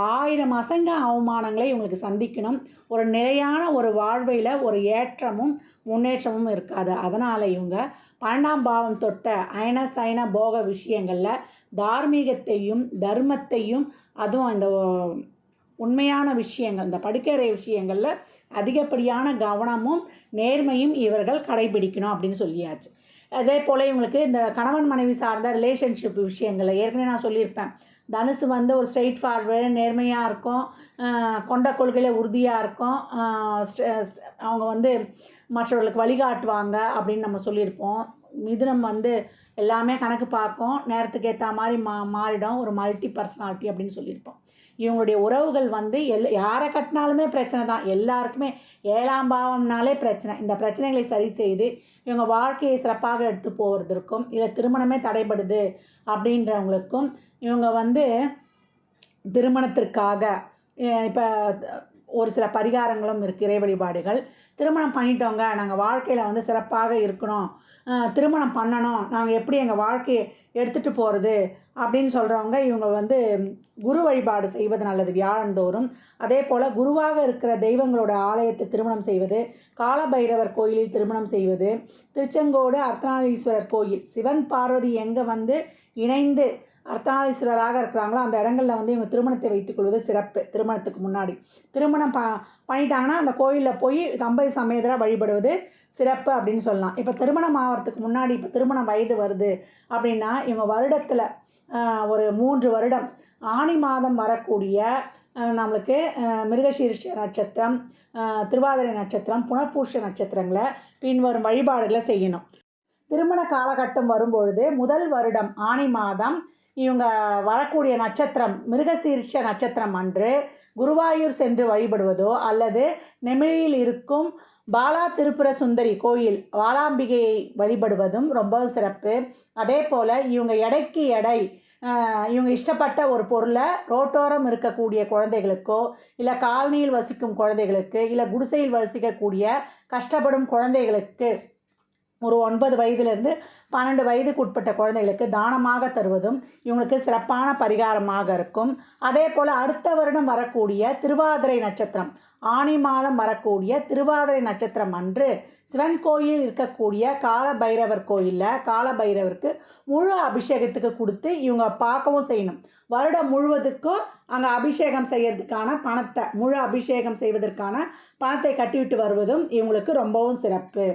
1000 அசங்க அவமானங்களை இவங்களுக்கு சந்திக்கணும். ஒரு நிலையான ஒரு வாழ்வையில் ஒரு ஏற்றமும் முன்னேற்றமும் இருக்காது. அதனால் இவங்க 12ஆம் பாவம் தொட்ட அயன சயன போக விஷயங்களில் தார்மீகத்தையும் தர்மத்தையும், அதுவும் இந்த உண்மையான விஷயங்கள், இந்த படுக்கறை விஷயங்களில் அதிகப்படியான கவனமும் நேர்மையும் இவர்கள் கடைபிடிக்கணும் அப்படின்னு சொல்லியாச்சு. அதே போல் இவங்களுக்கு இந்த கணவன் மனைவி சார்ந்த ரிலேஷன்ஷிப் விஷயங்களில் ஏற்கனவே நான் சொல்லியிருப்பேன். தனுசு வந்து ஒரு ஸ்ட்ரெயிட் ஃபார்வேர்டு, நேர்மையாக இருக்கும், கொண்ட கொள்கையில் உறுதியாக இருக்கும், அவங்க வந்து மற்றவர்களுக்கு வழிகாட்டுவாங்க அப்படின்னு நம்ம சொல்லியிருப்போம். மிதுனம் வந்து எல்லாமே கணக்கு பார்க்கும், நேரத்துக்கு ஏற்ற மாதிரி மாறிடும், ஒரு மல்டி பர்சனாலிட்டி அப்படின்னு சொல்லியிருப்போம். இவங்களுடைய உறவுகள் வந்து யாரை கட்டினாலுமே பிரச்சனை தான், எல்லாருக்குமே 7ஆம் பாவம்னாலே பிரச்சனை. இந்த பிரச்சனைகளை சரி செய்து இவங்க வாழ்க்கையை சிறப்பாக எடுத்து போவதற்கும், இல்லை திருமணமே தடைபடுது அப்படின்றவங்களுக்கும் இவங்க வந்து திருமணத்திற்காக இப்போ ஒரு சில பரிகாரங்களும் இருக்குது, இறை வழிபாடுகள். திருமணம் பண்ணிட்டோங்க, நாங்கள் வாழ்க்கையில் வந்து சிறப்பாக இருக்கணும், திருமணம் பண்ணணும், நாங்கள் எப்படி எங்கள் வாழ்க்கையை எடுத்துகிட்டு போகிறது அப்படின்னு சொல்கிறவங்க இவங்க வந்து குரு வழிபாடு செய்வது நல்லது வியாழந்தோறும். அதே போல் குருவாக இருக்கிற தெய்வங்களோட ஆலயத்தை திருமணம் செய்வது, காலபைரவர் கோயிலில் திருமணம் செய்வது, திருச்செங்கோடு அர்த்தநாரீஸ்வரர் கோயில், சிவன் பார்வதி எங்கே வந்து இணைந்து அர்த்தநாரீஸ்வரராக இருக்கிறாங்களோ அந்த இடங்களில் வந்து இவங்க திருமணத்தை வைத்துக்கொள்வது சிறப்பு. திருமணத்துக்கு முன்னாடி திருமணம் பண்ணிட்டாங்கன்னா அந்த கோயிலில் போய் தம்பதி சமேதராக வழிபடுவது சிறப்பு அப்படின்னு சொல்லலாம். இப்போ திருமணம் ஆகிறதுக்கு முன்னாடி, இப்போ திருமணம் வயது வருது அப்படின்னா இவங்க வருடத்தில் ஒரு 3 வருடம் ஆனி மாதம் வரக்கூடிய நம்மளுக்கு மிருகசீரிஷ நட்சத்திரம், திருவாதிரை நட்சத்திரம், புனர்பூஷ நட்சத்திரங்களை பின்வரும் வழிபாடுகளை செய்யணும். திருமண காலகட்டம் வரும்பொழுது முதல் வருடம் ஆனி மாதம் இவங்க வரக்கூடிய நட்சத்திரம் மிருகசீரிஷ நட்சத்திரம் அன்று குருவாயூர் சென்று வழிபடுவதோ அல்லது நெமிழியில் இருக்கும் பாலா திரிபுர சுந்தரி கோயில் வாலாம்பிகையை வழிபடுவதும் ரொம்ப சிறப்பு. அதே போல் இவங்க எடைக்கு எடை இவங்க இஷ்டப்பட்ட ஒரு பொருளை ரோட்டோரம் இருக்கக்கூடிய குழந்தைகளுக்கோ, இல்லை காலனியில் வசிக்கும் குழந்தைகளுக்கு, இல்லை குடிசையில் வசிக்கக்கூடிய கஷ்டப்படும் குழந்தைகளுக்கு, ஒரு 9 வயதிலிருந்து 12 வயதுக்கு உட்பட்ட குழந்தைகளுக்கு தானமாக தருவதும் இவங்களுக்கு சிறப்பான பரிகாரமாக இருக்கும். அதே போல் அடுத்த வருடம் வரக்கூடிய திருவாதிரை நட்சத்திரம், ஆனி மாதம் வரக்கூடிய திருவாதிரை நட்சத்திரம் அன்று சிவன் கோயில் இருக்கக்கூடிய காலபைரவர் கோயிலில் காலபைரவருக்கு முழு அபிஷேகத்துக்கு கொடுத்து இவங்க பார்க்கவும் செய்யணும். வருடம் முழுவதுக்கும் அங்கே அபிஷேகம் செய்யறதுக்கான பணத்தை, முழு அபிஷேகம் செய்வதற்கான பணத்தை கட்டிவிட்டு வருவதும் இவங்களுக்கு ரொம்பவும் சிறப்பு.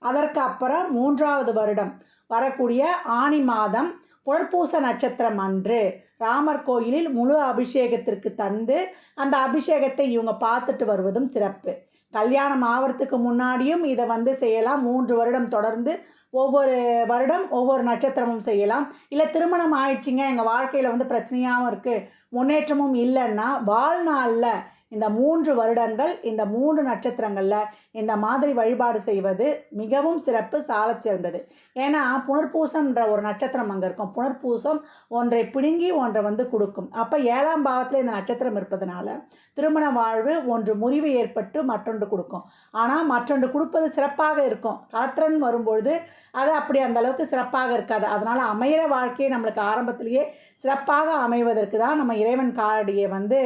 அதற்கு அப்புறம் 3வது வருடம் வரக்கூடிய ஆனி மாதம் புனர்பூச நட்சத்திரம் அன்று ராமர் கோயிலில் முழு அபிஷேகத்திற்கு தந்து அந்த அபிஷேகத்தை இவங்க பார்த்துட்டு வருவதும் சிறப்பு. கல்யாணம் ஆகிறதுக்கு முன்னாடியும் இதை வந்து செய்யலாம். 3 வருடம் தொடர்ந்து ஒவ்வொரு வருடம் ஒவ்வொரு நட்சத்திரமும் செய்யலாம். இல்லை திருமணம் ஆயிடுச்சிங்க, எங்கள் வாழ்க்கையில் வந்து பிரச்சனையாகவும் இருக்குது, முன்னேற்றமும் இல்லைன்னா வாழ்நாளில் இந்த 3 வருடங்கள் இந்த 3 நட்சத்திரங்களில் இந்த மாதிரி வழிபாடு செய்வது மிகவும் சிறப்பு, சாலச் சிறந்தது. ஏன்னா புனர்பூசம்ன்ற ஒரு நட்சத்திரம் அங்கே இருக்கும். புனர்பூசம் ஒன்றை பிடுங்கி ஒன்றை வந்து கொடுக்கும். அப்போ 7ஆம் பாவத்தில் இந்த நட்சத்திரம் இருப்பதனால திருமண வாழ்வு ஒன்று முறிவு ஏற்பட்டு மற்றொன்று கொடுக்கும். ஆனால் மற்றொன்று கொடுப்பது சிறப்பாக இருக்கும். கலத்திரன் வரும்பொழுது அது அப்படி அந்த அளவுக்கு சிறப்பாக இருக்காது. அதனால் அமைகிற வாழ்க்கையை நம்மளுக்கு ஆரம்பத்திலேயே சிறப்பாக அமைவதற்கு தான் நம்ம இறைவன் காடியை வந்து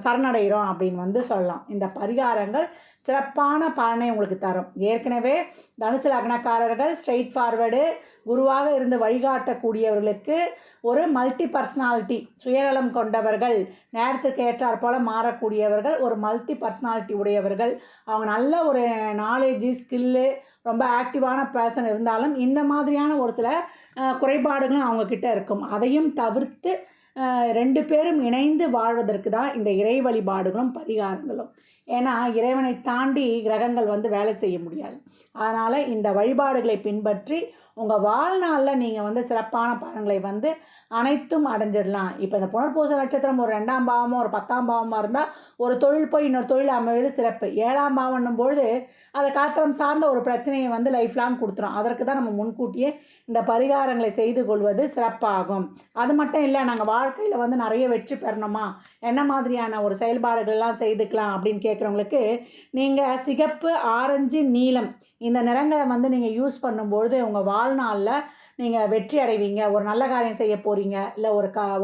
சரணடைகிறோம் அப்படின்னு வந்து சொல்லலாம். இந்த பரிகாரங்கள் சிறப்பான பலனை உங்களுக்கு தரும். ஏற்கனவே தனுசு லக்னக்காரர்கள் ஸ்ட்ரெயிட் ஃபார்வேர்டு குருவாக இருந்து வழிகாட்டக்கூடியவர்களுக்கு ஒரு மல்டி பர்சனாலிட்டி, சுயநலம் கொண்டவர்கள், நேரத்துக்கு ஏற்றாற் போல் மாறக்கூடியவர்கள், ஒரு மல்டி பர்சனாலிட்டி உடையவர்கள், அவங்க நல்ல ஒரு நாலேஜு ஸ்கில்லு ரொம்ப ஆக்டிவான பர்சன் இருந்தாலும் இந்த மாதிரியான ஒரு சில குறைபாடுகளும் அவங்கக்கிட்ட இருக்கும். அதையும் தவிர்த்து 2 பேரும் இணைந்து வாழ்வதற்கு தான் இந்த இறை வழிபாடுகளும் பரிகாரங்களும். ஏன்னா இறைவனை தாண்டி கிரகங்கள் வந்து வேலை செய்ய முடியாது. அதனால் இந்த வழிபாடுகளை பின்பற்றி உங்கள் வாழ்நாளில் நீங்கள் வந்து சிறப்பான பலன்களை வந்து அனைத்தும் அடைஞ்சிடலாம். இப்போ இந்த புனர்பூச நட்சத்திரம் ஒரு 2ஆம் பாவமோ ஒரு 10ஆம் பாவமாக இருந்தால் ஒரு தொழில் போய் இன்னொரு தொழில் அமைவது சிறப்பு. 7ஆம் பாவம்னும் பொழுது அதை காத்திரம் சார்ந்த ஒரு பிரச்சனையை வந்து லைஃப் லாங் கொடுத்துரும். அதற்கு தான் நம்ம முன்கூட்டியே இந்த பரிகாரங்களை செய்து கொள்வது சிறப்பாகும். அது மட்டும் இல்லை, நாங்கள் வாழ்க்கையில் வந்து நிறைய வெற்றி பெறணுமா, என்ன மாதிரியான ஒரு செயல்பாடுகள்லாம் செய்துக்கலாம் அப்படின்னு கேட்குறவங்களுக்கு நீங்கள் சிகப்பு, ஆரஞ்சு, நீலம் இந்த நிறங்களை வந்து நீங்கள் யூஸ் பண்ணும்பொழுது உங்கள் வாழ்நாளில் நீங்கள் வெற்றி அடைவீங்க. ஒரு நல்ல காரியம் செய்ய போகிறீங்க, இல்லை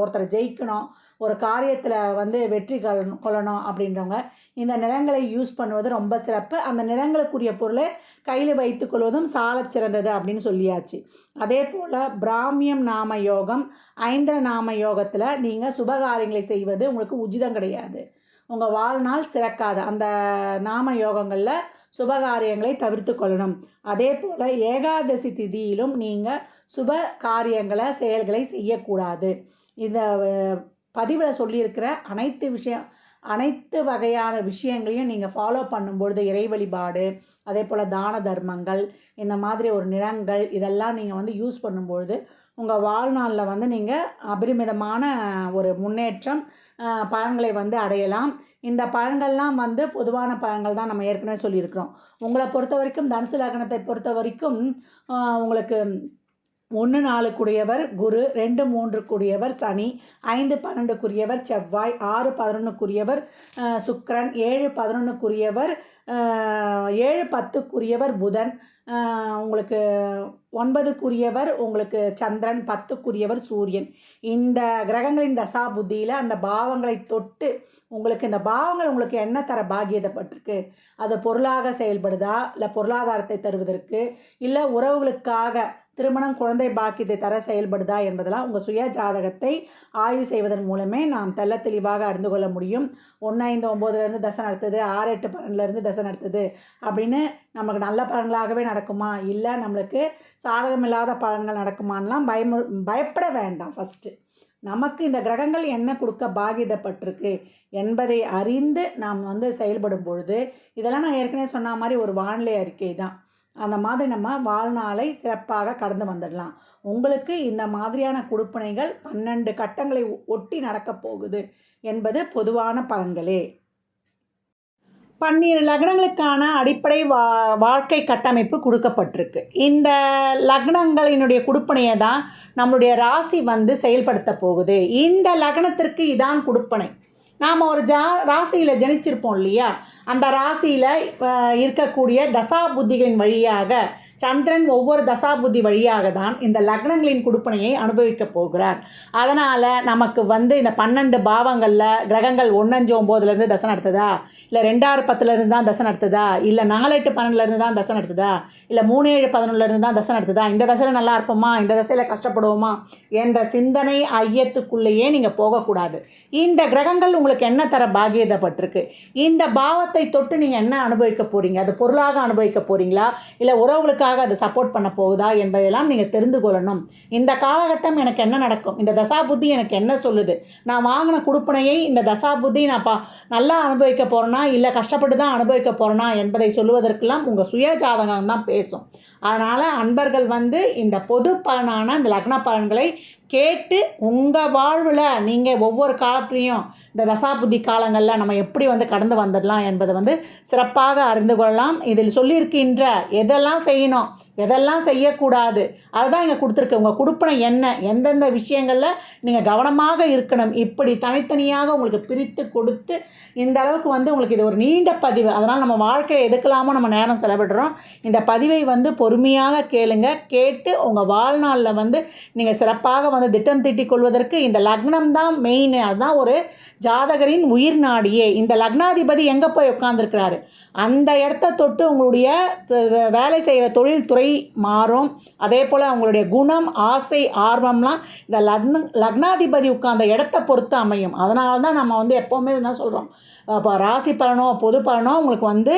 ஒருத்தரை ஜெயிக்கணும், ஒரு காரியத்தில் வந்து வெற்றி கொள்ளணும் அப்படின்றவங்க இந்த நிறங்களை யூஸ் பண்ணுவது ரொம்ப சிறப்பு. அந்த நிறங்களுக்குரிய பொருளை கையில் வைத்துக்கொள்வதும் சாலச் சிறந்தது அப்படின்னு சொல்லியாச்சு. அதே போல் பிராமியம் நாம யோகம், ஐந்திர நாம யோகத்தில் நீங்கள் சுபகாரியங்களை செய்வது உங்களுக்கு உச்சிதம் கிடையாது. உங்கள் வாழ்நாள் சிறக்காது. அந்த நாம யோகங்களில் சுபகாரியங்களை தவிர்த்து கொள்ளணும். அதே போல் ஏகாதசி திதியிலும் நீங்கள் சுப காரியங்களை செயல்களை செய்யக்கூடாது. இந்த பதிவில் சொல்லியிருக்கிற அனைத்து வகையான விஷயங்களையும் நீங்கள் ஃபாலோ பண்ணும்பொழுது இறை வழிபாடு, அதே போல் தான தர்மங்கள், இந்த மாதிரி ஒரு நிறங்கள் இதெல்லாம் நீங்கள் வந்து யூஸ் பண்ணும்பொழுது உங்கள் வாழ்நாளில் வந்து நீங்கள் அபரிமிதமான ஒரு முன்னேற்றம் பலன்களை வந்து அடையலாம். இந்த பலன்கள்லாம் வந்து பொதுவான பலன்கள் தான், நம்ம ஏற்கனவே சொல்லியிருக்கிறோம். உங்களை பொறுத்த வரைக்கும் தனுசு லக்னத்தை பொறுத்த வரைக்கும் உங்களுக்கு 1, 4 குரு, 2, 3 சனி, 5, 12 செவ்வாய், 6, 11 சுக்கிரன், 7, 11 7, 10 புதன், உங்களுக்கு 9 உங்களுக்கு சந்திரன், 10 சூரியன். இந்த கிரகங்களின் தசா புத்தியில் அந்த பாவங்களை தொட்டு உங்களுக்கு இந்த பாவங்கள் உங்களுக்கு என்ன தர பாக்கியதப்பட்டிருக்கு? அது பொருளாக செயல்படுதா, இல்லை பொருளாதாரத்தை தருவதற்கு, இல்லை உறவுகளுக்காக திருமணம், குழந்தை பாக்கியத்தை தர செயல்படுதா என்பதெல்லாம் உங்கள் சுய ஜாதகத்தை ஆய்வு செய்வதன் மூலமே நாம் தெள்ள தெளிவாக அறிந்து கொள்ள முடியும். 1, 5, 9 தசை நடத்துது, 6, 8, 12 தசை நடத்துது அப்படின்னு நமக்கு நல்ல பலன்களாகவே நடக்குமா, இல்லை நம்மளுக்கு சாதகமில்லாத பலன்கள் நடக்குமான்லாம் பயப்பட வேண்டாம். ஃபஸ்ட்டு நமக்கு இந்த கிரகங்கள் என்ன கொடுக்க பாகியப்பட்டிருக்கு என்பதை அறிந்து நாம் வந்து செயல்படும் பொழுது, இதெல்லாம் நான் ஏற்கனவே சொன்ன மாதிரி ஒரு வானிலை அறிக்கை தான். அந்த மாதிரி நம்ம வாழ்நாளை சிறப்பாக கடந்து வந்துடலாம். உங்களுக்கு இந்த மாதிரியான கொடுப்பனைகள் 12 கட்டங்களை ஒட்டி நடக்கப் போகுது என்பது பொதுவான பலன்களே. 12 லக்னங்களுக்கான அடிப்படை வாழ்க்கை கட்டமைப்பு கொடுக்கப்பட்டிருக்கு. இந்த லக்னங்களினுடைய கொடுப்பனையை தான் நம்மளுடைய ராசி வந்து செயல்படுத்த போகுது. இந்த லக்னத்திற்கு இதான் கொடுப்பனை. நாம் ஒரு ராசியில் ஜனிச்சிருப்போம் இல்லையா, அந்த ராசியில் இருக்கக்கூடிய தசா புத்திகளின் வழியாக சந்திரன் ஒவ்வொரு தசாபுத்தி வழியாக தான் இந்த லக்னங்களின் கொடுப்பனையை அனுபவிக்க போகிறார். அதனால் நமக்கு வந்து இந்த 12 பாவங்களில் கிரகங்கள் 1, 5, 9 தசை நடத்துதா, இல்லை 2, 6, 10 தான் தசை நடத்துதா, இல்லை 4, 8, 12 தான் தசை நடத்துதா, இல்லை 3, 7, 11 தான் தசை நடத்துதா, இந்த தசையில் நல்லா இருப்போமா, இந்த தசையில் கஷ்டப்படுவோமா என்ற சிந்தனை ஐயத்துக்குள்ளேயே நீங்கள் போகக்கூடாது. இந்த கிரகங்கள் உங்களுக்கு என்ன தர பாக்கியதப்பட்டிருக்கு, இந்த பாவத்தை தொட்டு நீங்கள் என்ன அனுபவிக்க போகிறீங்க, அது பொருளாக அனுபவிக்க போகிறீங்களா, இல்லை உறவுகளுக்கு அது சப்போர்ட் பண்ண போகுதா என்பதெல்லாம் நீங்கள் தெரிந்து கொள்ளணும். இந்த காலகட்டம் எனக்கு என்ன நடக்கும், இந்த தசாபுத்தி எனக்கு என்ன சொல்லுது, நான் வாங்கின கொடுப்பனையை இந்த தசாபுத்தி நான் நல்லா அனுபவிக்க போகிறேன்னா இல்லை கஷ்டப்பட்டு தான் அனுபவிக்க போகிறேன்னா என்பதை சொல்லுவதற்கெல்லாம் உங்கள் சுய ஜாதகம் தான் பேசும். அதனால் அன்பர்கள் வந்து இந்த பொது பலனான இந்த லக்ன பலன்களை கேட்டு உங்கள் வாழ்வில் நீங்கள் ஒவ்வொரு காலத்துலேயும் இந்த தசாபுத்தி காலங்களில் நம்ம எப்படி வந்து கடந்து வந்துடலாம் என்பதை வந்து சிறப்பாக அறிந்து கொள்ளலாம். இதில் சொல்லியிருக்கின்ற எதெல்லாம் செய்யணும் எதெல்லாம் செய்யக்கூடாது அதுதான் இங்கே கொடுத்துருக்கு. உங்கள் கொடுப்பனை என்ன, எந்தெந்த விஷயங்களில் நீங்கள் கவனமாக இருக்கணும், இப்படி தனித்தனியாக உங்களுக்கு பிரித்து கொடுத்து இந்த அளவுக்கு வந்து உங்களுக்கு இது ஒரு நீண்ட பதிவு. அதனால் நம்ம வாழ்க்கையை எதுக்கலாமோ நம்ம நேரம் செலவிடுறோம். இந்த பதிவை வந்து பொறுமையாக கேளுங்க. கேட்டு உங்கள் வாழ்நாளில் வந்து நீங்கள் சிறப்பாக வந்து திட்டம் தீட்டிக் கொள்வதற்கு இந்த லக்னம் தான் மெயின். அதுதான் ஒரு ஜாதகரின் உயிர் நாடியே. இந்த லக்னாதிபதி எங்கே போய் உட்கார்ந்துருக்கிறாரு, அந்த இடத்த தொட்டு உங்களுடைய வேலை செய்கிற தொழில்துறை மாறும். அதே போல் அவங்களுடைய குணம், ஆசை, ஆர்வம்லாம் இந்த லக்னாதிபதி உட்கார்ந்த இடத்த பொறுத்து அமையும். அதனால தான் நம்ம வந்து எப்போவுமே என்ன சொல்கிறோம், இப்போ ராசி பலனோ பொது பலனோ உங்களுக்கு வந்து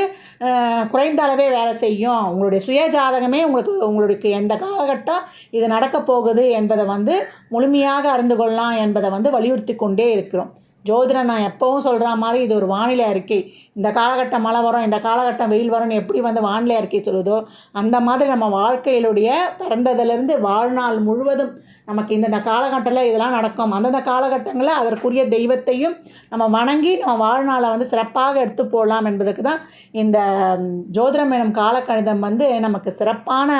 குறைந்த அளவே வேலை செய்யும். உங்களுடைய சுய ஜாதகமே உங்களுக்கு எந்த காலகட்டம் இது நடக்க போகுது என்பதை வந்து முழுமையாக அறிந்து கொள்ளலாம் என்பதை வந்து வலியுறுத்தி கொண்டே இருக்கிறோம். ஜோதிடம் நான் எப்போவும் சொல்கிற மாதிரி இது ஒரு வானிலை அறிக்கை. இந்த காலகட்டம் மழை வரும், இந்த காலகட்டம் வெயில் வரும்னு எப்படி வந்து வானிலை அறிக்கை சொல்லுதோ அந்த மாதிரி நம்ம வாழ்க்கையிலுடைய பிறந்ததிலிருந்து வாழ்நாள் முழுவதும் நமக்கு இந்தந்த காலகட்டத்தில் இதெல்லாம் நடக்கும். அந்தந்த காலகட்டங்களில் அதற்குரிய தெய்வத்தையும் நம்ம வணங்கி நம்ம வாழ்நாளை வந்து சிறப்பாக எடுத்து போடலாம் என்பதற்கு தான் இந்த ஜோதிடம் எனும் காலக்கணிதம் வந்து நமக்கு சிறப்பான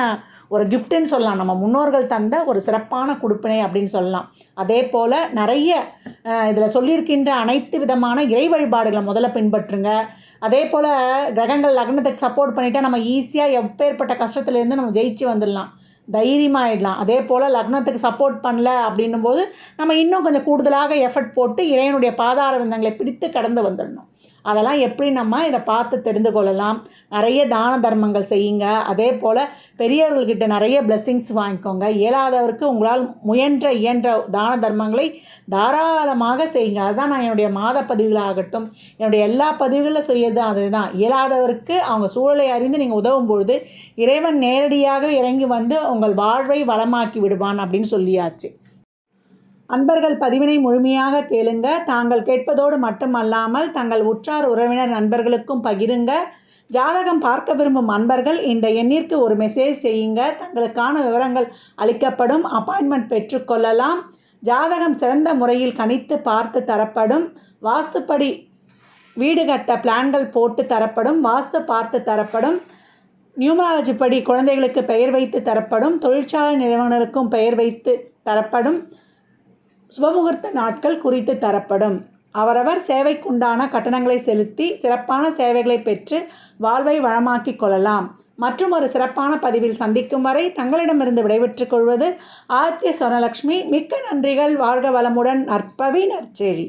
ஒரு கிஃப்ட்டுன்னு சொல்லலாம். நம்ம முன்னோர்கள் தந்த ஒரு சிறப்பான கொடுப்பினை அப்படின்னு சொல்லலாம். அதே போல் நிறைய இதில் சொல்லியிருக்கின்ற அனைத்து விதமான இறை வழிபாடுகளை முதல்ல பின்பற்றுங்க. அதே போல் கிரகங்கள் லக்னத்துக்கு சப்போர்ட் பண்ணிவிட்டால் நம்ம ஈஸியாக எப்பேற்பட்ட கஷ்டத்துலேருந்து நம்ம ஜெயிச்சு வந்துடலாம். தைரியமாகிடலாம். அதே போல் லக்னத்துக்கு சப்போர்ட் பண்ணல அப்படின்னும் போது நம்ம இன்னும் கொஞ்சம் கூடுதலாக எஃபர்ட் போட்டு இறைவனுடைய பாதார விந்தங்களை பிடித்து கடந்து வந்துடணும். அதெல்லாம் எப்படி நம்ம இதை பார்த்து தெரிந்து கொள்ளலாம். நிறைய தான தர்மங்கள் செய்யுங்க. அதே போல் பெரியவர்கள்கிட்ட நிறைய பிளெஸ்ஸிங்ஸ் வாங்கிக்கோங்க. இயலாதவருக்கு உங்களால் இயன்ற தான தர்மங்களை தாராளமாக செய்யுங்க. அதுதான் நான் என்னுடைய மாத பதிவுகளாகட்டும், என்னுடைய எல்லா பதிவுகளில் செய்யறது அதுதான். இயலாதவருக்கு அவங்க சூழலை அறிந்து நீங்கள் உதவும் பொழுது இறைவன் நேரடியாக இறங்கி வந்து உங்கள் வாழ்வை வளமாக்கி விடுவான் அப்படின்னு சொல்லியாச்சு. அன்பர்கள் பதிவினை முழுமையாக கேளுங்க. தாங்கள் கேட்பதோடு மட்டுமல்லாமல் தங்கள் உற்றார் உறவினர் நண்பர்களுக்கும் பகிருங்க. ஜாதகம் பார்க்க விரும்பும் அன்பர்கள் இந்த எண்ணிற்கு ஒரு மெசேஜ் செய்யுங்க. தங்களுக்கான விவரங்கள் அளிக்கப்படும். அப்பாயின்மெண்ட் பெற்றுக்கொள்ளலாம். ஜாதகம் சிறந்த முறையில் கணித்து பார்த்து தரப்படும். வாஸ்துப்படி வீடு கட்ட பிளான்கள் போட்டு தரப்படும். வாஸ்து பார்த்து தரப்படும். நியூமராலஜி படி குழந்தைகளுக்கு பெயர் வைத்து தரப்படும். தொழிற்சாலை நிறுவனங்களுக்கும் பெயர் வைத்து தரப்படும். சுபமுகூர்த்த நாட்கள் குறித்து தரப்படும். அவரவர் சேவைக்குண்டான கட்டணங்களை செலுத்தி சிறப்பான சேவைகளை பெற்று வாழ்வை வளமாக்கிக் கொள்ளலாம். மற்றும் ஒரு சிறப்பான பதிவில் சந்திக்கும் வரை தங்களிடமிருந்து விடைபெற்றுக் கொள்வது ஆதித்ய சொர்ணலக்ஷ்மி. மிக்க நன்றிகள். வாழ்க வளமுடன். நற்பவி நற்செழி.